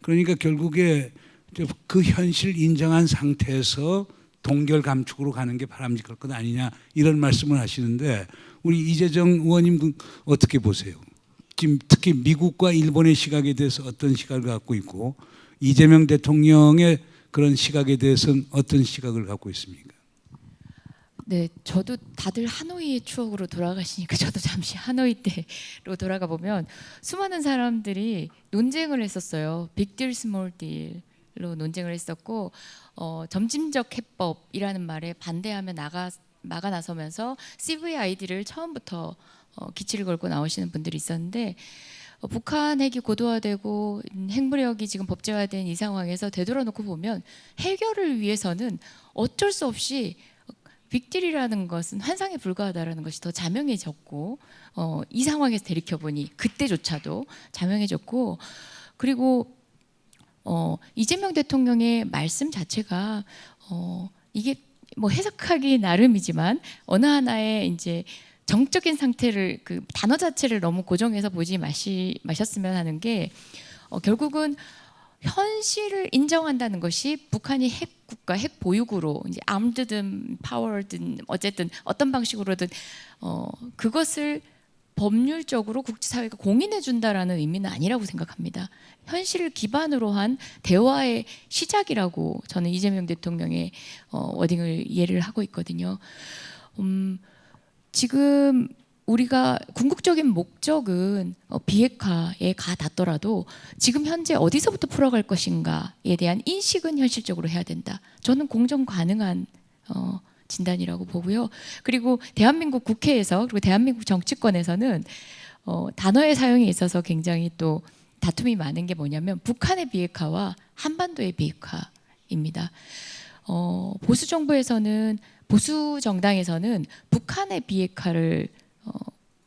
그러니까 결국에 그 현실 인정한 상태에서 동결 감축으로 가는 게 바람직할 것 아니냐 이런 말씀을 하시는데 우리 이재정 의원님 어떻게 보세요? 지금 특히 미국과 일본의 시각에 대해서 어떤 시각을 갖고 있고 이재명 대통령의 그런 시각에 대해서는 어떤 시각을 갖고 있습니까? 네, 저도 다들 하노이의 추억으로 돌아가시니까 저도 잠시 하노이 때로 돌아가 보면 수많은 사람들이 논쟁을 했었어요. 빅 딜, 스몰 딜로 논쟁을 했었고 점진적 해법이라는 말에 반대하며 막아 나서면서 CVID를 처음부터 기치를 걸고 나오시는 분들이 있었는데 북한 핵이 고도화되고 핵무력이 지금 법제화된 이 상황에서 되돌아놓고 보면 해결을 위해서는 어쩔 수 없이 빅딜이라는 것은 환상에 불과하다라는 것이 더 자명해졌고 이 상황에서 되리켜보니 그때조차도 자명해졌고 그리고 이재명 대통령의 말씀 자체가 이게 뭐 해석하기 나름이지만 어느 하나의 이제 정적인 상태를 그 단어 자체를 너무 고정해서 보지 마셨으면 하는 게 결국은 현실을 인정한다는 것이 북한이 핵 국가 핵 보유국으로 이제 armed든 powered든 어쨌든 어떤 방식으로든 그것을 법률적으로 국제사회가 공인해 준다라는 의미는 아니라고 생각합니다. 현실을 기반으로 한 대화의 시작이라고 저는 이재명 대통령의 워딩을 이해를 하고 있거든요. 지금 우리가 궁극적인 목적은 비핵화에 가 닿더라도 지금 현재 어디서부터 풀어갈 것인가에 대한 인식은 현실적으로 해야 된다. 저는 공정 가능한 진단이라고 보고요. 그리고 대한민국 국회에서 그리고 대한민국 정치권에서는 단어의 사용에 있어서 굉장히 또 다툼이 많은 게 뭐냐면 북한의 비핵화와 한반도의 비핵화입니다. 보수 정부에서는 보수 정당에서는 북한의 비핵화를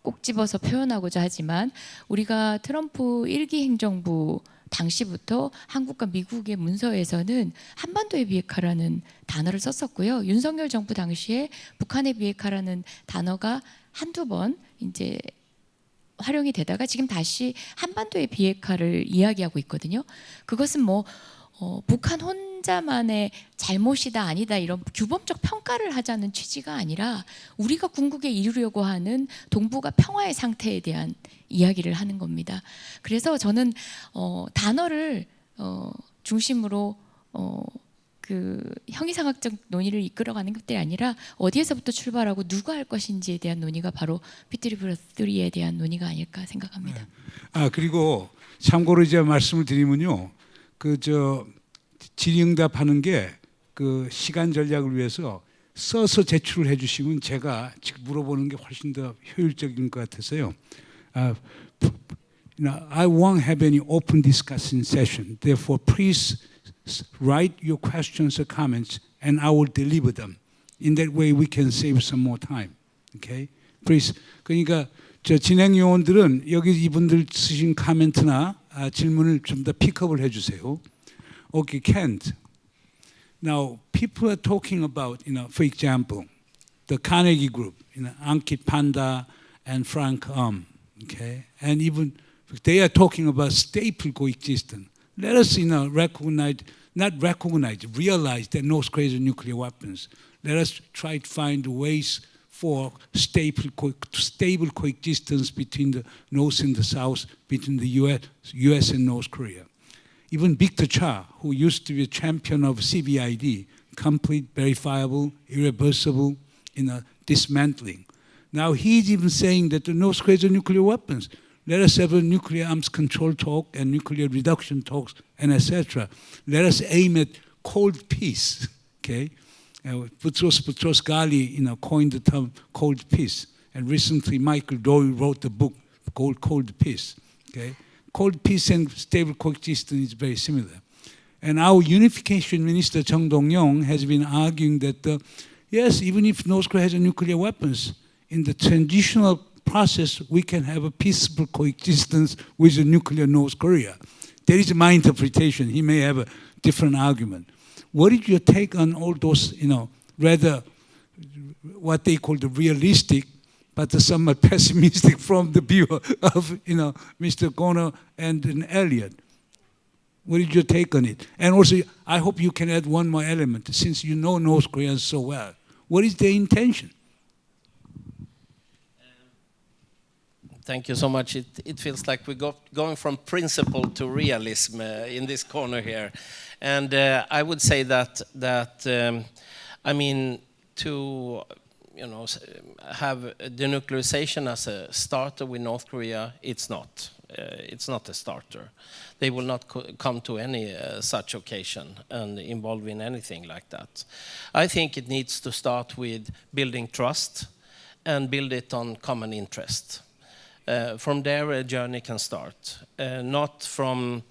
꼭 집어서 표현하고자 하지만 우리가 트럼프 1기 행정부 당시부터 한국과 미국의 문서에서는 한반도의 비핵화라는 단어를 썼었고요. 윤석열 정부 당시에 북한의 비핵화라는 단어가 한두 번 이제 활용이 되다가 지금 다시 한반도의 비핵화를 이야기하고 있거든요. 그것은 뭐 북한 혼자만의 잘못이다 아니다 이런 규범적 평가를 하자는 취지가 아니라 우리가 궁극에 이루려고 하는 동북아 평화의 상태에 대한 이야기를 하는 겁니다. 그래서 저는 단어를 중심으로 그 형이상학적 논의를 이끌어가는 것들이 아니라 어디에서부터 출발하고 누가 할 것인지에 대한 논의가 바로 P3+3에 대한 논의가 아닐까 생각합니다. 네. 아 그리고 참고로 이제 말씀을 드리면요, 그 질의응답하는 게 그 시간 전략을 위해서 써서 제출을 해주시면 제가 지금 물어보는 게 훨씬 더 효율적인 것 같아서요. I won't have any open discussion session. Therefore, please write your questions or comments, and I will deliver them. In that way, we can save some more time. Okay, please. 그러니까 저 진행 요원들은 여기 이분들 쓰신 코멘트나 질문을 좀 더 픽업을 해주세요. Okay, Kent. Now, people are talking about, for example, the Carnegie Group, Ankit Panda and Frank okay, and even they are talking about staple coexistence. Let us, realize that North Korea has nuclear weapons. Let us try to find ways for stable coexistence between the North and the South, between the US and North Korea. Even Victor Cha, who used to be a champion of CBID, complete, verifiable, irreversible, dismantling. Now he's even saying that the North Korea has nuclear weapons. Let us have a nuclear arms control talk and nuclear reduction talks and etc. Let us aim at cold peace. Okay, Boutros Ghali, coined the term cold peace, and recently Michael Doyle wrote the book called Cold Peace. Okay, cold peace and stable coexistence is very similar. And our unification minister Chung Dong-yong has been arguing that yes, even if North Korea has nuclear weapons, in the transitional process, we can have a peaceful coexistence with a nuclear North Korea. That is my interpretation. He may have a different argument. What is your take on all those, rather what they call the realistic, but the somewhat pessimistic from the view of, Mr. Gono and Eliot? What is your take on it? And also, I hope you can add one more element, since you know North Koreans so well. What is their intention? Thank you so much. It feels like we're going from principle to realism in this corner here. And I would say that to have denuclearization as a starter with North Korea, it's not. It's not a starter. They will not come to any such occasion and involve in anything like that. I think it needs to start with building trust and build it on common interest. From there, a journey can start, not from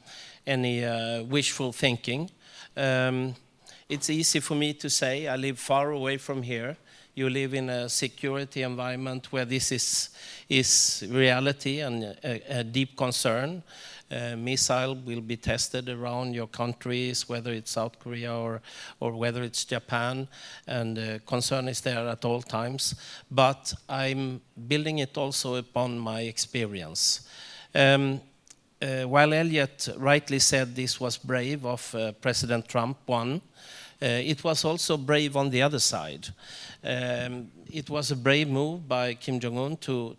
any wishful thinking. It's easy for me to say, I live far away from here. You live in a security environment where this is reality and a deep concern. Missile will be tested around your countries, whether it's South Korea or whether it's Japan, and concern is there at all times. But I'm building it also upon my experience. While Eliot rightly said this was brave of President Trump, it was also brave on the other side. It was a brave move by Kim Jong-un to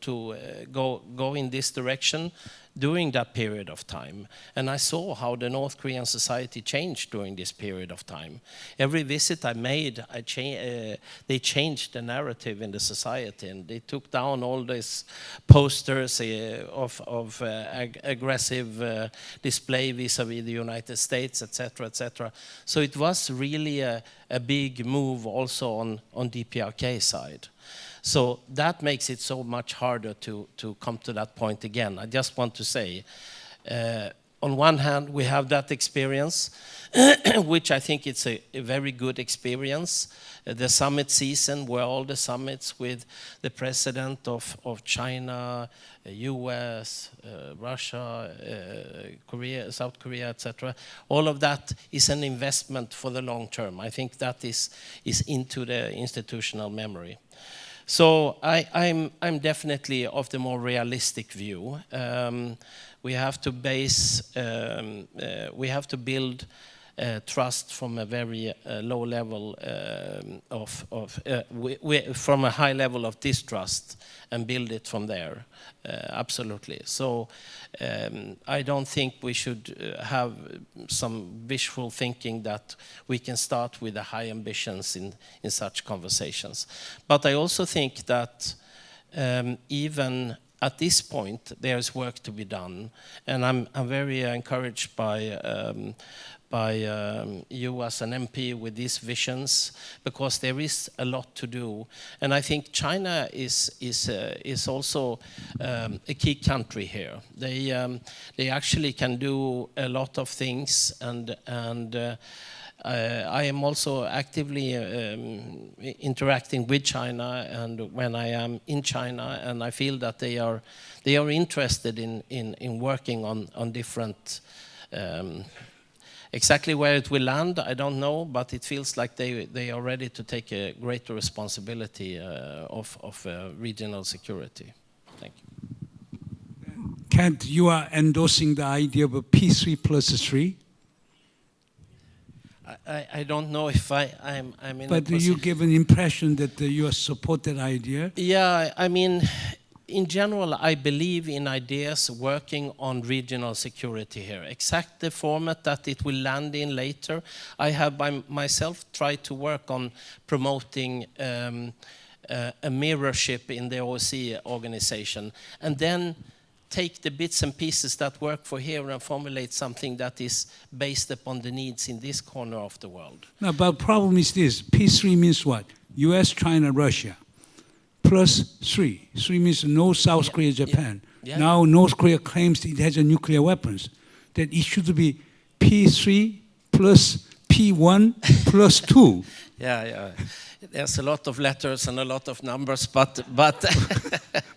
go in this direction during that period of time. And I saw how the North Korean society changed during this period of time. Every visit I made, they changed the narrative in the society, and they took down all these posters of aggressive display vis-a-vis the United States, etc., etc. So it was really a big move also on DPRK side. So that makes it so much harder to come to that point again. I just want to say, on one hand, we have that experience, which I think it's a very good experience. The summit season, where all the summits with the president of China, US, Russia, Korea, South Korea, etc. All of that is an investment for the long term. I think that is into the institutional memory. So I'm definitely of the more realistic view. We have to build trust from a very low level from a high level of distrust and build it from there. Absolutely. So I don't think we should have some wishful thinking that we can start with the high ambitions in such conversations. But I also think that even at this point, there is work to be done, and I'm very encouraged by you as an MP with these visions, because there is a lot to do. And I think China is also a key country here. They actually can do a lot of things, and I am also actively interacting with China, and when I am in China, and I feel that they are interested in working on different. Exactly where it will land, I don't know, but it feels like they are ready to take a greater responsibility of regional security. Thank you. Kent, you are endorsing the idea of a P3+3. I don't know if I'm in. But you give an impression that you support that idea. Yeah, I mean, in general, I believe in ideas working on regional security here. Exact the format that it will land in later. I have by myself tried to work on promoting a mirrorship in the OSCE organization, and then take the bits and pieces that work for here and formulate something that is based upon the needs in this corner of the world. Now, but the problem is this: P3 means what? US, China, Russia. +3. 3 means no South Korea, Japan. Yeah. Now North Korea claims it has a nuclear weapons. That it should be P3 plus P1 plus 2. Yeah. There's a lot of letters and a lot of numbers, but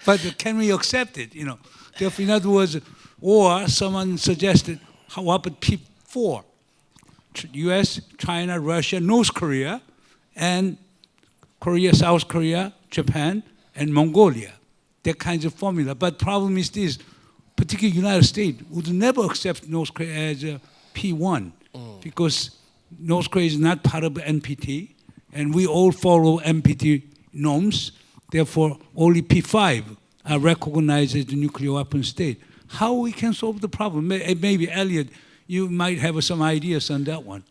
But can we accept it? You know, therefore, in other words, or someone suggested, how about P4? U.S., China, Russia, North Korea, and Korea, South Korea, Japan, and Mongolia. That kind of formula. But problem is this: particularly United States would never accept North Korea as a P1 because North Korea is not part of NPT, and we all follow NPT norms. Therefore, only P5 are recognized as the nuclear weapon state. How we can solve the problem? Maybe Eliot, you might have some ideas on that one.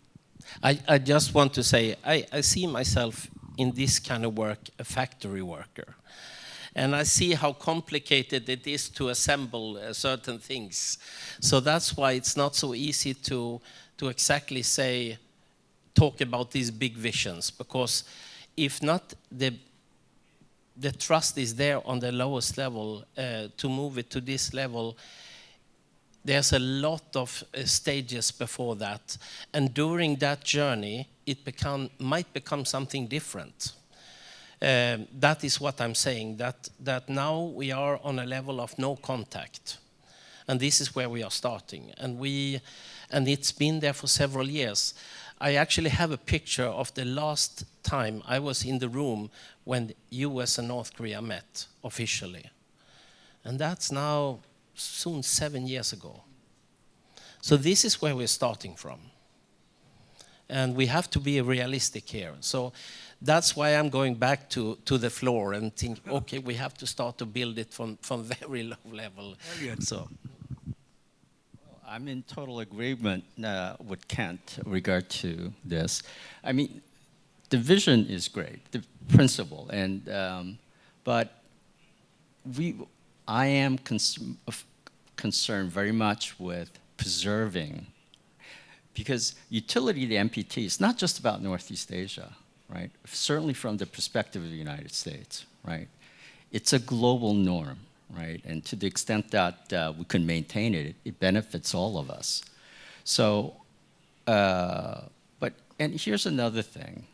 I just want to say, I see myself in this kind of work, a factory worker. And I see how complicated it is to assemble certain things. So that's why it's not so easy to exactly say, talk about these big visions, because if not, the trust is there on the lowest level to move it to this level. There's a lot of stages before that, and during that journey, it might become something different. That is what I'm saying, that now we are on a level of no contact. And this is where we are starting. And it's been there for several years. I actually have a picture of the last time I was in the room when the US and North Korea met officially. And that's now soon 7 years ago. So this is where we're starting from. And we have to be realistic here. So that's why I'm going back to the floor and think, okay, we have to start to build it from very low level. So I'm in total agreement with Kent in regard to this. I mean, the vision is great, the principle, and but I am concerned very much with preserving, because utility of the NPT is not just about Northeast Asia, right? Certainly from the perspective of the United States, right? It's a global norm, right? And to the extent that we can maintain it, it benefits all of us. So, and here's another thing.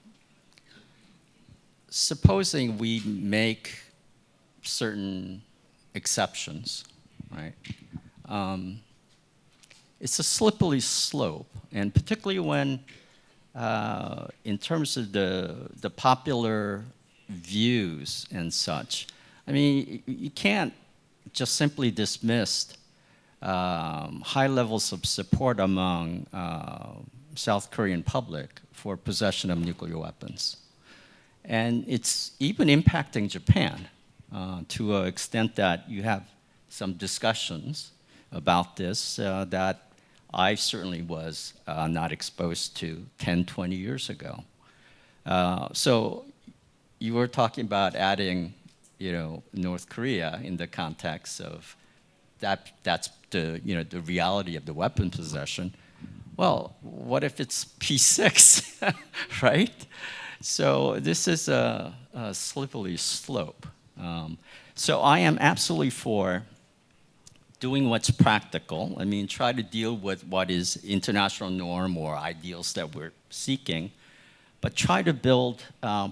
Supposing we make certain exceptions, right? It's a slippery slope, and particularly when, in terms of the popular views and such, I mean, you can't just simply dismiss high levels of support among South Korean public for possession of nuclear weapons. And it's even impacting Japan to an extent that you have some discussions about this that I certainly was not exposed to 10, 20 years ago. So you were talking about adding, North Korea in the context of that's the reality of the weapon possession. Well, what if it's P6, right? So this is a slippery slope. So I am absolutely for doing what's practical. I mean, try to deal with what is international norm or ideals that we're seeking, but try to build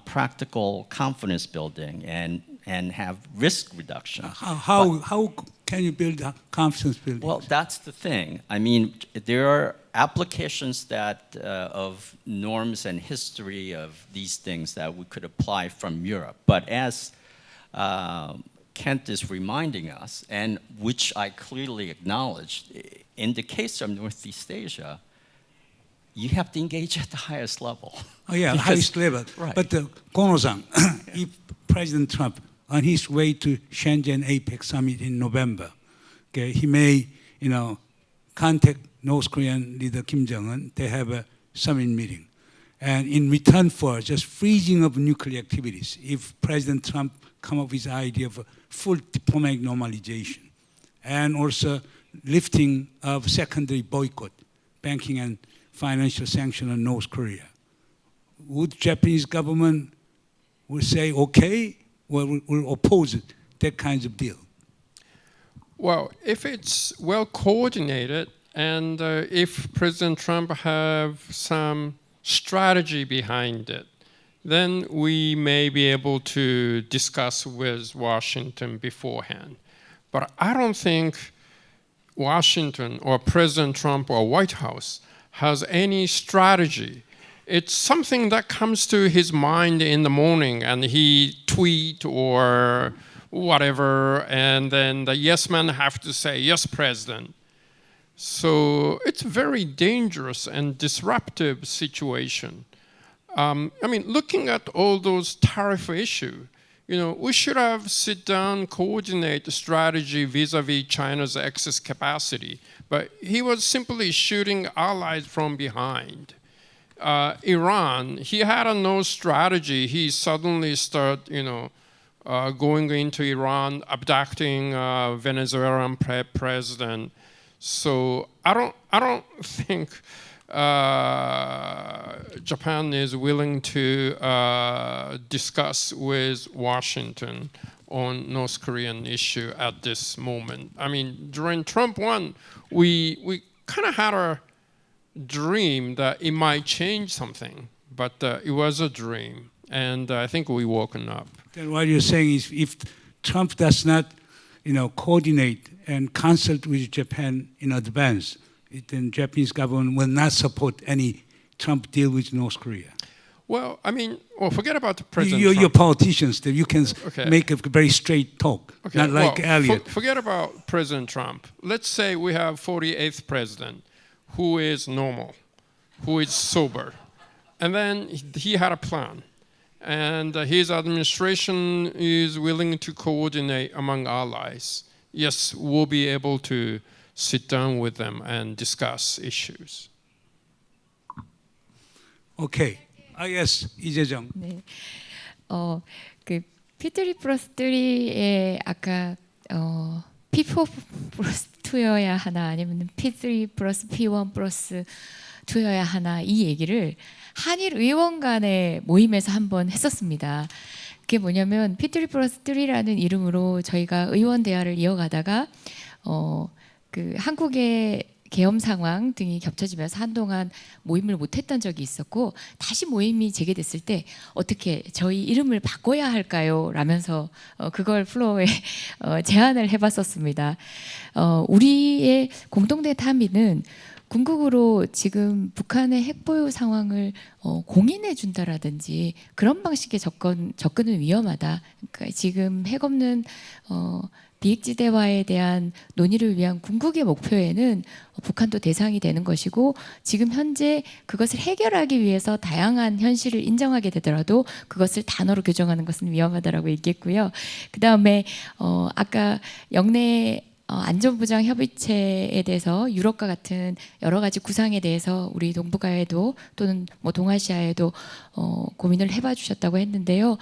practical confidence building and have risk reduction. How can you build confidence building? Well, that's the thing. I mean, there are applications that of norms and history of these things that we could apply from Europe. But as Kent is reminding us, and which I clearly acknowledged, in the case of Northeast Asia, you have to engage at the highest level. Oh yeah, highest level. Right. But Kono-san, if President Trump, on his way to Shenzhen APEC summit in November, okay, he may, contact North Korean leader Kim Jong-un. They have a summit meeting, and in return for just freezing of nuclear activities, if President Trump come up with the idea of a full diplomatic normalization, and also lifting of secondary boycott, banking and financial sanction on North Korea, would Japanese government will say okay, or will oppose it, that kind of deal? Well, if it's well coordinated and if President Trump have some strategy behind it, then we may be able to discuss with Washington beforehand. But I don't think Washington or President Trump or White House has any strategy. It's something that comes to his mind in the morning and he tweet or whatever, and then the yes men have to say, yes, President. So it's a very dangerous and disruptive situation. I mean, looking at all those tariff issues, we should have sit down, coordinate the strategy vis-a-vis China's excess capacity. But he was simply shooting allies from behind. Iran, he had no strategy. He suddenly started, going into Iran, abducting Venezuelan president. So I don't think Japan is willing to discuss with Washington on North Korean issue at this moment. I mean, during Trump 1, we kind of had a dream that it might change something, but it was a dream, and I think we woken up. Then what you're saying is, if Trump does not, coordinate and consult with Japan in advance, then Japanese government will not support any Trump deal with North Korea. Well, I mean, forget about the President You're Trump. politicians, that you can make a very straight talk, Okay, not like Eliot. Forget about President Trump. Let's say we have 48th president who is normal, who is sober. And then he had a plan. And his administration is willing to coordinate among allies. Yes, we'll be able to sit down with them and discuss issues. Okay. Yes, 이재정. 네. 그 P3+3에 아까 P4+2여야 하나 아니면 P3+P1+2여야 하나 이 얘기를 한일 의원 간의 모임에서 한번 했었습니다. 그게 뭐냐면 P3+3라는 이름으로 저희가 의원 대화를 이어가다가 그 한국의 계엄 상황 등이 겹쳐지면서 한동안 모임을 못했던 적이 있었고 다시 모임이 재개됐을 때 어떻게 저희 이름을 바꿔야 할까요? 라면서 그걸 플로어에 제안을 해봤었습니다. 우리의 공동된 탐의는 궁극으로 지금 북한의 핵보유 상황을 공인해 준다라든지 그런 방식의 접근은 위험하다. 그러니까 지금 핵 없는 비핵지대화에 대한 논의를 위한 궁극의 목표에는 북한도 대상이 되는 것이고 지금 현재 그것을 해결하기 위해서 다양한 현실을 인정하게 되더라도 그것을 단어로 규정하는 것은 위험하다라고 얘기했고요. 그 다음에 아까 영내 안전보장 협의체에 대해서 유럽과 같은 여러 가지 구상에 대해서 우리 동북아에도 또는 뭐 동아시아에도 고민을 해봐 주셨다고 했는데요.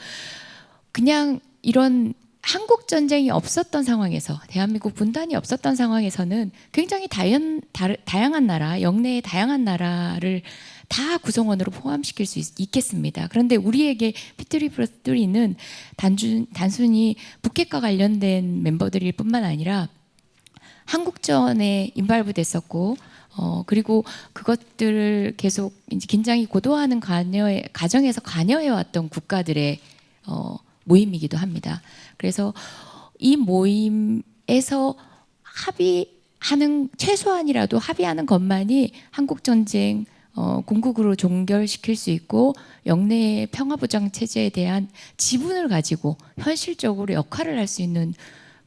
그냥 이런 한국 전쟁이 없었던 상황에서 대한민국 분단이 없었던 상황에서는 굉장히 다양한 나라, 영내의 다양한 나라를 다 구성원으로 포함시킬 수 있겠습니다. 그런데 우리에게 P3+3는 단순히 북핵과 관련된 멤버들일 뿐만 아니라 한국전에 인발부됐었고 그리고 그것들을 계속 이제 긴장이 고도화하는 과정에서 관여해왔던 국가들의 모임이기도 합니다. 그래서 이 모임에서 최소한이라도 합의하는 것만이 한국 전쟁 궁극으로 종결시킬 수 있고 영내의 평화보장 체제에 대한 지분을 가지고 현실적으로 역할을 할 수 있는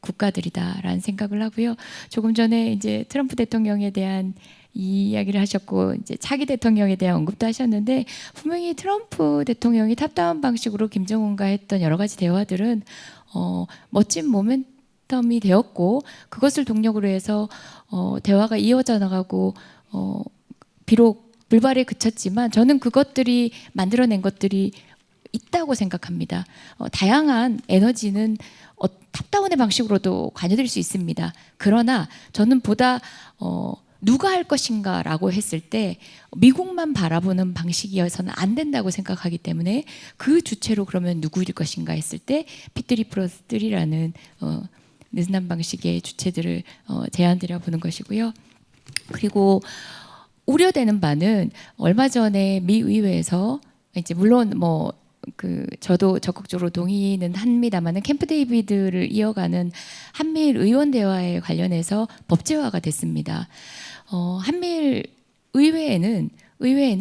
국가들이다라는 생각을 하고요. 조금 전에 이제 트럼프 대통령에 대한 이야기를 하셨고 이제 차기 대통령에 대한 언급도 하셨는데 분명히 트럼프 대통령이 탑다운 방식으로 김정은과 했던 여러 가지 대화들은 멋진 모멘텀이 되었고 그것을 동력으로 해서 대화가 이어져 나가고 비록 불발에 그쳤지만 저는 그것들이 만들어낸 것들이 있다고 생각합니다. 다양한 에너지는 탑다운의 방식으로도 관여될 수 있습니다. 그러나 저는 보다 누가 할 것인가라고 했을 때 미국만 바라보는 방식이어서는 안 된다고 생각하기 때문에 그 주체로 그러면 누구일 것인가 했을 때 P3+3라는 느슨한 방식의 주체들을 제안드려 보는 것이고요. 그리고 우려되는 바는 얼마 전에 미 의회에서 이제 물론 저도 적극적으로 동의는 합니다만은 캠프 데이비드를 이어가는 한미일 의원 대화에 관련해서 법제화가 됐습니다. 한미일 의회에는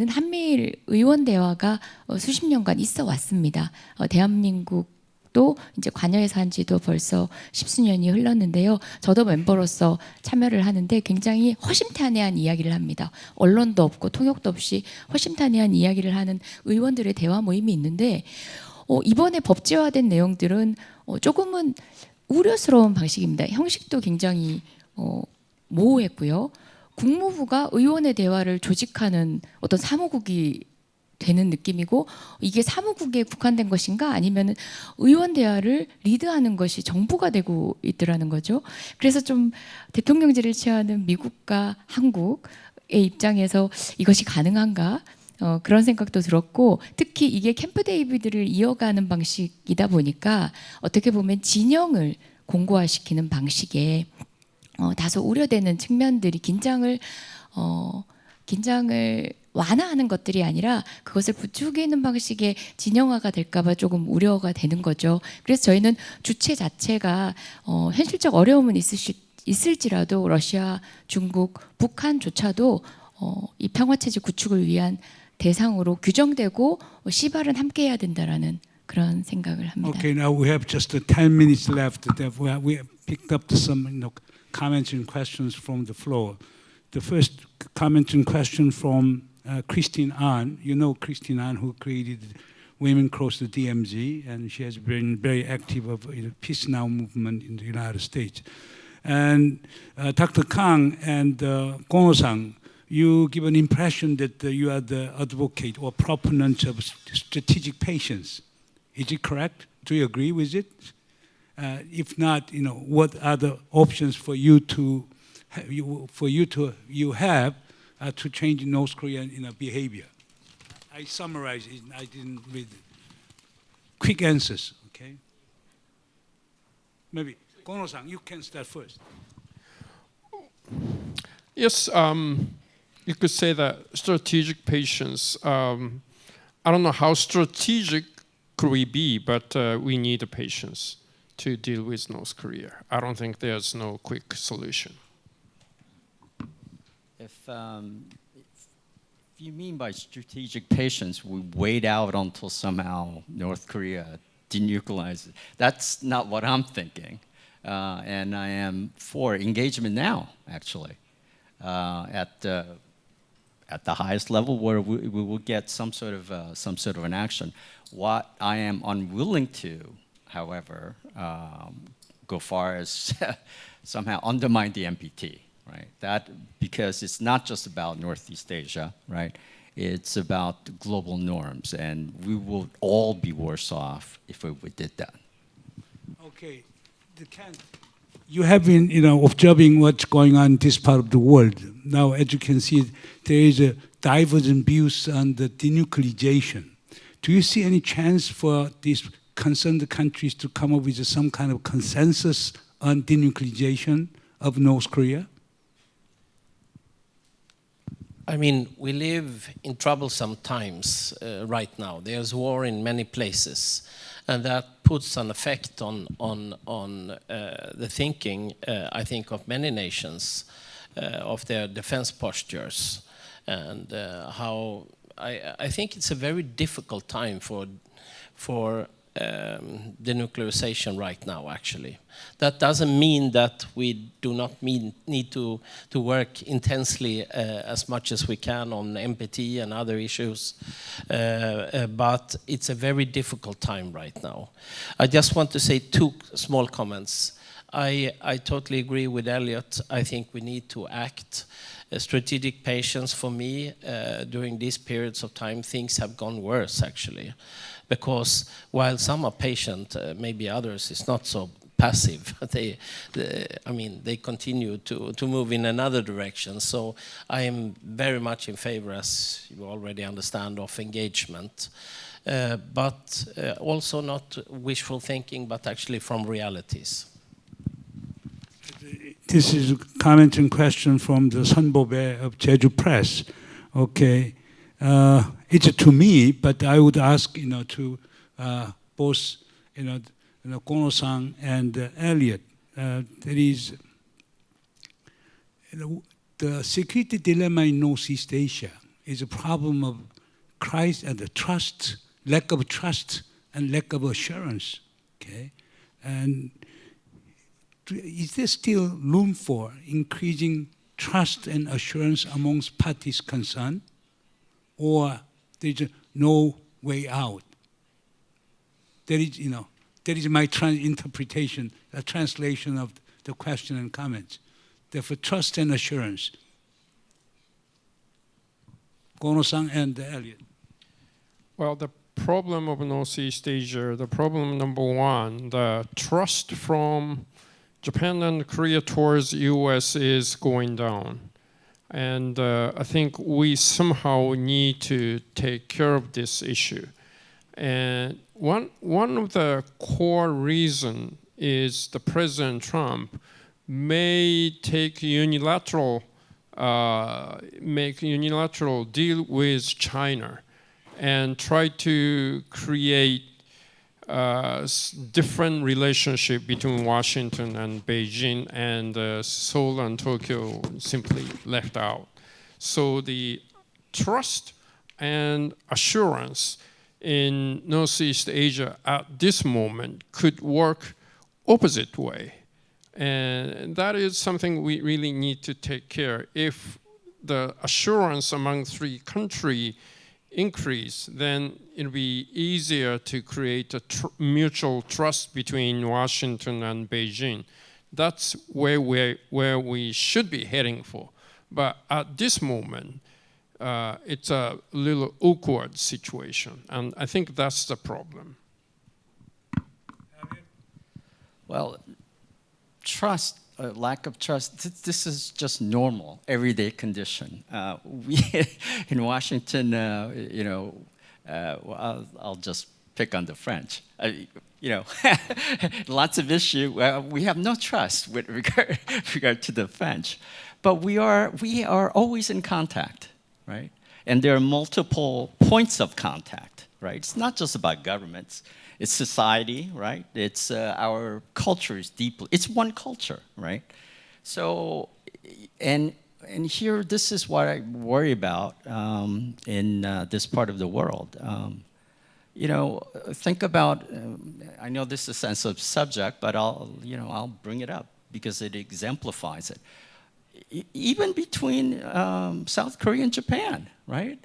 한미일 의원 대화가 수십 년간 있어 왔습니다. 대한민국도 이제 관여해서 한 지도 벌써 십수년이 흘렀는데요. 저도 멤버로서 참여를 하는데 굉장히 허심탄회한 이야기를 합니다. 언론도 없고 통역도 없이 허심탄회한 이야기를 하는 의원들의 대화 모임이 있는데 이번에 법제화된 내용들은 조금은 우려스러운 방식입니다. 형식도 굉장히 모호했고요. 국무부가 의원의 대화를 조직하는 어떤 사무국이 되는 느낌이고 이게 사무국에 국한된 것인가 아니면 의원 대화를 리드하는 것이 정부가 되고 있더라는 거죠. 그래서 좀 대통령제를 취하는 미국과 한국의 입장에서 이것이 가능한가 그런 생각도 들었고 특히 이게 캠프 데이비드를 이어가는 방식이다 보니까 어떻게 보면 진영을 공고화시키는 방식에 다소 우려되는 측면들이 긴장을 완화하는 것들이 아니라 그것을 부추기는 방식의 진영화가 될까봐 조금 우려가 되는 거죠. 그래서 저희는 주체 자체가 현실적 어려움은 있을지라도 러시아, 중국, 북한조차도 이 평화체제 구축을 위한 대상으로 규정되고 시발은 함께해야 된다라는 그런 생각을 합니다. Okay, now we have just 10 minutes left. We picked up some comments and questions from the floor. The first comment and question from Christine Ahn. You know Christine Ahn, who created Women Cross the DMZ, and she has been very active of the Peace Now movement in the United States. And Dr. Kang and Kono-san, you give an impression that you are the advocate or proponent of strategic patience. Is it correct? Do you agree with it? If not, what are the options for you have to change North Korean behavior? I summarized it. I didn't read it. Quick answers. Okay. Okay. Maybe Kono-san, you can start first. Yes, you could say that strategic patience. I don't know how strategic could we be, but we need the patience to deal with North Korea. I don't think there's no quick solution. If you mean by strategic patience, we wait out until somehow North Korea denuclearizes. That's not what I'm thinking. And I am for engagement now, actually, at the highest level where we will get some sort of an action. What I am unwilling to, however, go far as somehow undermine the NPT, right? That because it's not just about Northeast Asia, right? It's about global norms, and we will all be worse off if we did that. Okay, you have been, observing what's going on in this part of the world. Now, as you can see, there is a divergent views on the denuclearization. Do you see any chance for these concerned countries to come up with some kind of consensus on denuclearization of North Korea? I mean, we live in troublesome times right now. There's war in many places, and that puts an effect on the thinking, I think, of many nations, of their defense postures, and how I think it's a very difficult time for denuclearization right now, actually. That doesn't mean that we do not need to work intensely as much as we can on NPT and other issues, but it's a very difficult time right now. I just want to say two small comments. I totally agree with Eliot. I think we need to act. Strategic patience for me, during these periods of time, things have gone worse, actually. Because while some are patient, maybe others is not so passive. They continue to move in another direction. So I am very much in favor, as you already understand, of engagement. But also not wishful thinking, but actually from realities. This is a comment and question from the Sunbobe of Jeju Press. Okay. It's to me, but I would ask, to both, Kono-san and Eliot. There is, the security dilemma in Northeast Asia is a problem of trust, lack of trust, and lack of assurance. Okay, and is there still room for increasing trust and assurance amongst parties concerned? Or there's no way out? That is my interpretation, a translation of the question and comments. Therefore, trust and assurance. Kono-san and Eliot. Well, the problem of Northeast Asia, the problem number one, the trust from Japan and Korea towards US is going down. And I think we somehow need to take care of this issue. And one of the core reasons is the President Trump may make unilateral deal with China and try to create different relationship between Washington and Beijing, and Seoul and Tokyo simply left out. So the trust and assurance in Northeast Asia at this moment could work opposite way. And that is something we really need to take care. If the assurance among three countries increase, then it'll be easier to create a mutual trust between Washington and Beijing. That's where we should be heading for. But at this moment, it's a little awkward situation, and I think that's the problem. Well, trust, lack of trust, this is just normal, everyday condition. We in Washington, I'll just pick on the French. You know, lots of issue. We have no trust with regard to the French, but we are always in contact, right? And there are multiple points of contact, right? It's not just about governments. It's society, right? It's our culture is deeply. It's one culture, right? So, and here, this is what I worry about in this part of the world. You know, think about. I know this is a sensitive subject, but I'll bring it up because it exemplifies it. Even between South Korea and Japan, right?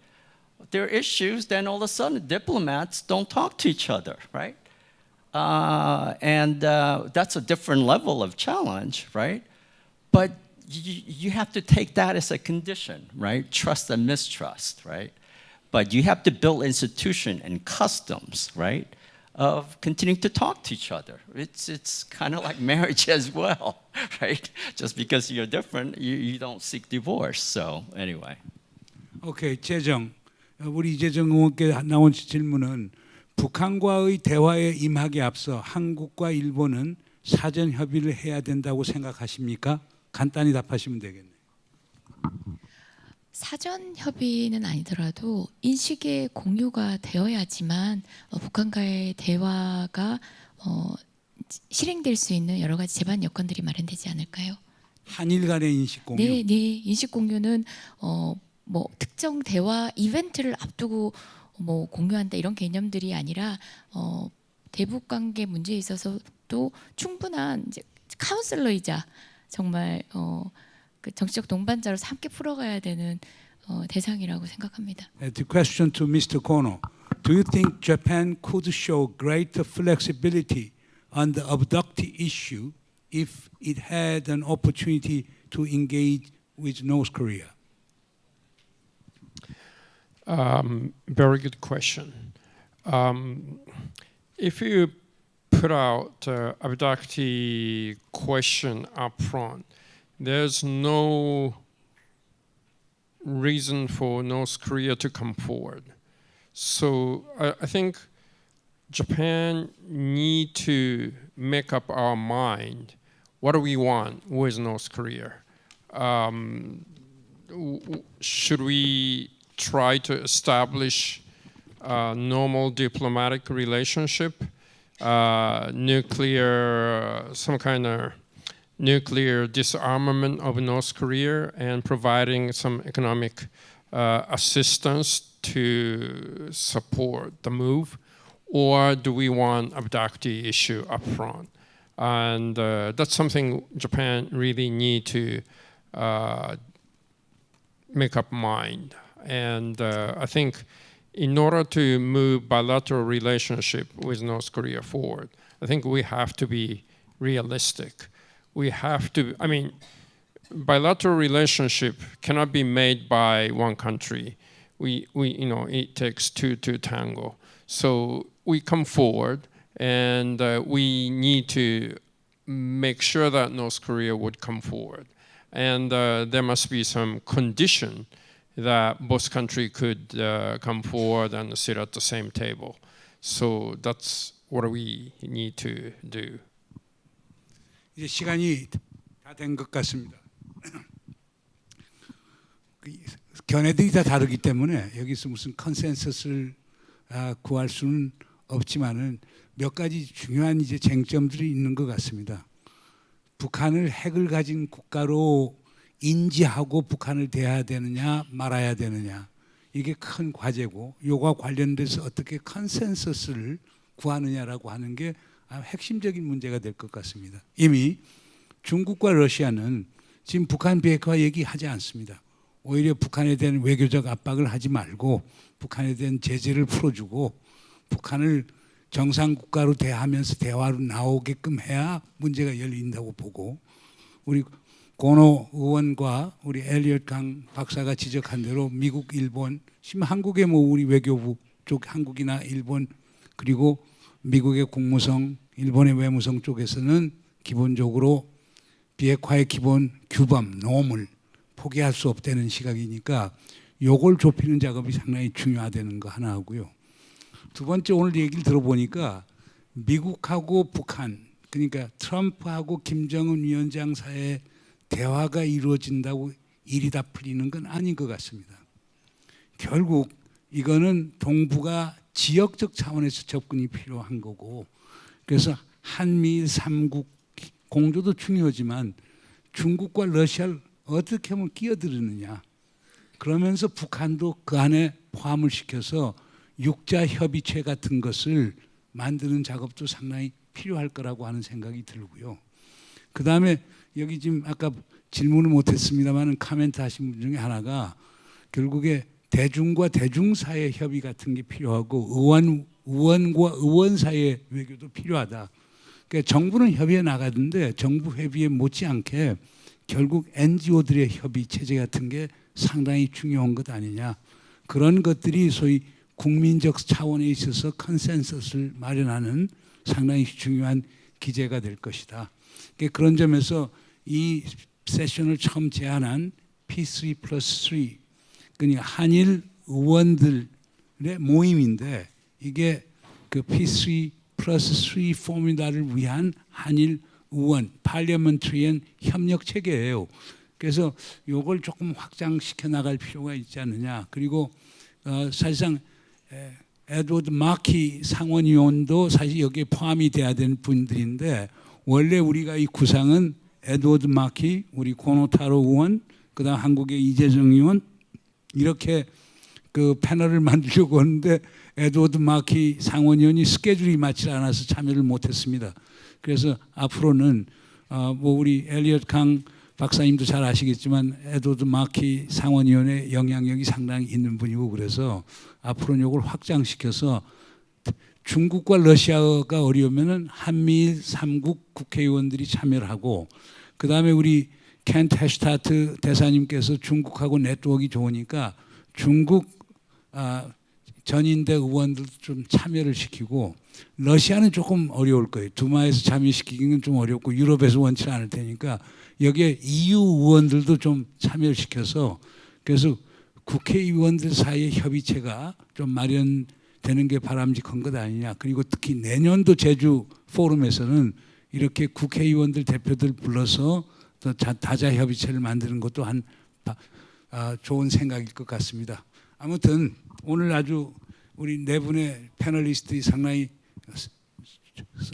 There are issues, then all of a sudden diplomats don't talk to each other, right? And that's a different level of challenge, right? But you have to take that as a condition, right? Trust and mistrust, right? But you have to build institution and customs, right? Of continuing to talk to each other. It's kind of like marriage as well, right? Just because you're different, you don't seek divorce. So anyway. 오케이, 재정. 우리 이재정 의원께 나온 질문은 북한과의 대화에 임하기 앞서 한국과 일본은 사전 협의를 해야 된다고 생각하십니까? 간단히 답하시면 되겠네요. 사전 협의는 아니더라도 인식의 공유가 되어야지만 북한과의 대화가 실행될 수 있는 여러 가지 제반 여건들이 마련되지 않을까요? 한일 간의 인식 공유. 네, 인식 공유는 뭐 특정 대화 이벤트를 앞두고 뭐 공유한다 이런 개념들이 아니라 대북 관계 문제에 있어서도 충분한 이제 카운슬러이자 정말 그 정치적 동반자로서 함께 풀어가야 되는 대상이라고 생각합니다. The question to Mr. Kono. Do you think Japan could show greater flexibility on the abductee issue if it had an opportunity to engage with North Korea? Very good question. If you put out abductee question up front, there's no reason for North Korea to come forward. So I think Japan need to make up our mind. What do we want with North Korea? Should we try to establish a normal diplomatic relationship, some kind of nuclear disarmament of North Korea and providing some economic assistance to support the move? Or do we want abductee issue up front? And that's something Japan really need to make up mind. And I think in order to move bilateral relationship with North Korea forward, I think we have to be realistic. We have to, I mean, bilateral relationship cannot be made by one country. It takes two to tango. So we come forward and we need to make sure that North Korea would come forward. And there must be some condition that both countries could come forward and sit at the same table. So that's what we need to do. 이제 시간이 다 된 것 같습니다. 견해들이 다 다르기 때문에 여기서 무슨 컨센서스를 구할 수는 없지만은 몇 가지 중요한 이제 쟁점들이 있는 것 같습니다. 북한을 핵을 가진 국가로 인지하고 북한을 대해야 되느냐 말아야 되느냐 이게 큰 과제고 이와 관련돼서 어떻게 컨센서스를 구하느냐라고 하는 게 핵심적인 문제가 될 것 같습니다. 이미 중국과 러시아는 지금 북한 비핵화 얘기하지 않습니다. 오히려 북한에 대한 외교적 압박을 하지 말고 북한에 대한 제재를 풀어주고 북한을 정상국가로 대하면서 대화로 나오게끔 해야 문제가 열린다고 보고 우리 고노 의원과 우리 엘리엇 강 박사가 지적한 대로 미국, 일본, 심지어 한국의 뭐 우리 외교부 쪽 한국이나 일본 그리고 미국의 국무성, 일본의 외무성 쪽에서는 기본적으로 비핵화의 기본 규범, 놈을 포기할 수 없다는 시각이니까 요걸 좁히는 작업이 상당히 중요하다는 거 하나 하고요. 두 번째 오늘 얘기를 들어보니까 미국하고 북한 그러니까 트럼프하고 김정은 위원장 사이에 대화가 이루어진다고 일이 다 풀리는 건 아닌 것 같습니다. 결국 이거는 동북아 지역적 차원에서 접근이 필요한 거고 그래서 한미일 3국 공조도 중요하지만 중국과 러시아를 어떻게 하면 끼어들느냐 그러면서 북한도 그 안에 포함을 시켜서 육자 협의체 같은 것을 만드는 작업도 상당히 필요할 거라고 하는 생각이 들고요. 그 다음에 여기 지금 아까 질문을 못했습니다만 카멘트 하신 분 중에 하나가 결국에 대중과 대중 사이의 협의 같은 게 필요하고 의원과 의원 사이의 외교도 필요하다. 그러니까 정부는 협의에 나가는데 정부 협의에 못지않게 결국 NGO들의 협의 체제 같은 게 상당히 중요한 것 아니냐. 그런 것들이 소위 국민적 차원에 있어서 컨센서스를 마련하는 상당히 중요한 기제가 될 것이다. 그러니까 그런 점에서 이 세션을 처음 제안한 P3+3 그러니까 한일 의원들의 모임인데 이게 그 P3+3 포뮬라를 위한 한일 의원 Parliamentary 협력 체계예요. 그래서 이걸 조금 확장시켜 나갈 필요가 있지 않느냐. 그리고 사실상 에드워드 마키 상원의원도 사실 여기에 포함이 돼야 되는 분들인데 원래 우리가 이 구상은 에드워드 마키, 우리 고노타로 의원, 그다음 한국의 이재정 의원 이렇게 그 패널을 만들려고 하는데 에드워드 마키 상원의원이 스케줄이 맞지 않아서 참여를 못했습니다. 그래서 앞으로는 뭐 우리 엘리엇 강 박사님도 잘 아시겠지만 에드워드 마키 상원의원의 영향력이 상당히 있는 분이고 그래서 앞으로는 이걸 확장시켜서 중국과 러시아가 어려우면은 한미일 3국 국회의원들이 참여를 하고 그 다음에 우리 켄트 해슈타트 대사님께서 중국하고 네트워크가 좋으니까 중국 전인대 의원들도 좀 참여를 시키고 러시아는 조금 어려울 거예요. 두마에서 참여시키기는 좀 어렵고 유럽에서 원치 않을 테니까 여기에 EU 의원들도 좀 참여를 시켜서 그래서 국회의원들 사이의 협의체가 좀 마련되는 게 바람직한 것 아니냐. 그리고 특히 내년도 제주 포럼에서는 이렇게 국회의원들 대표들 불러서 또 다자 협의체를 만드는 것도 한 좋은 생각일 것 같습니다. 아무튼 오늘 아주 우리 네 분의 패널리스트들이 상당히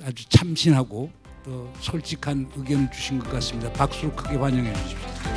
아주 참신하고 또 솔직한 의견을 주신 것 같습니다. 박수로 크게 환영해 주십시오.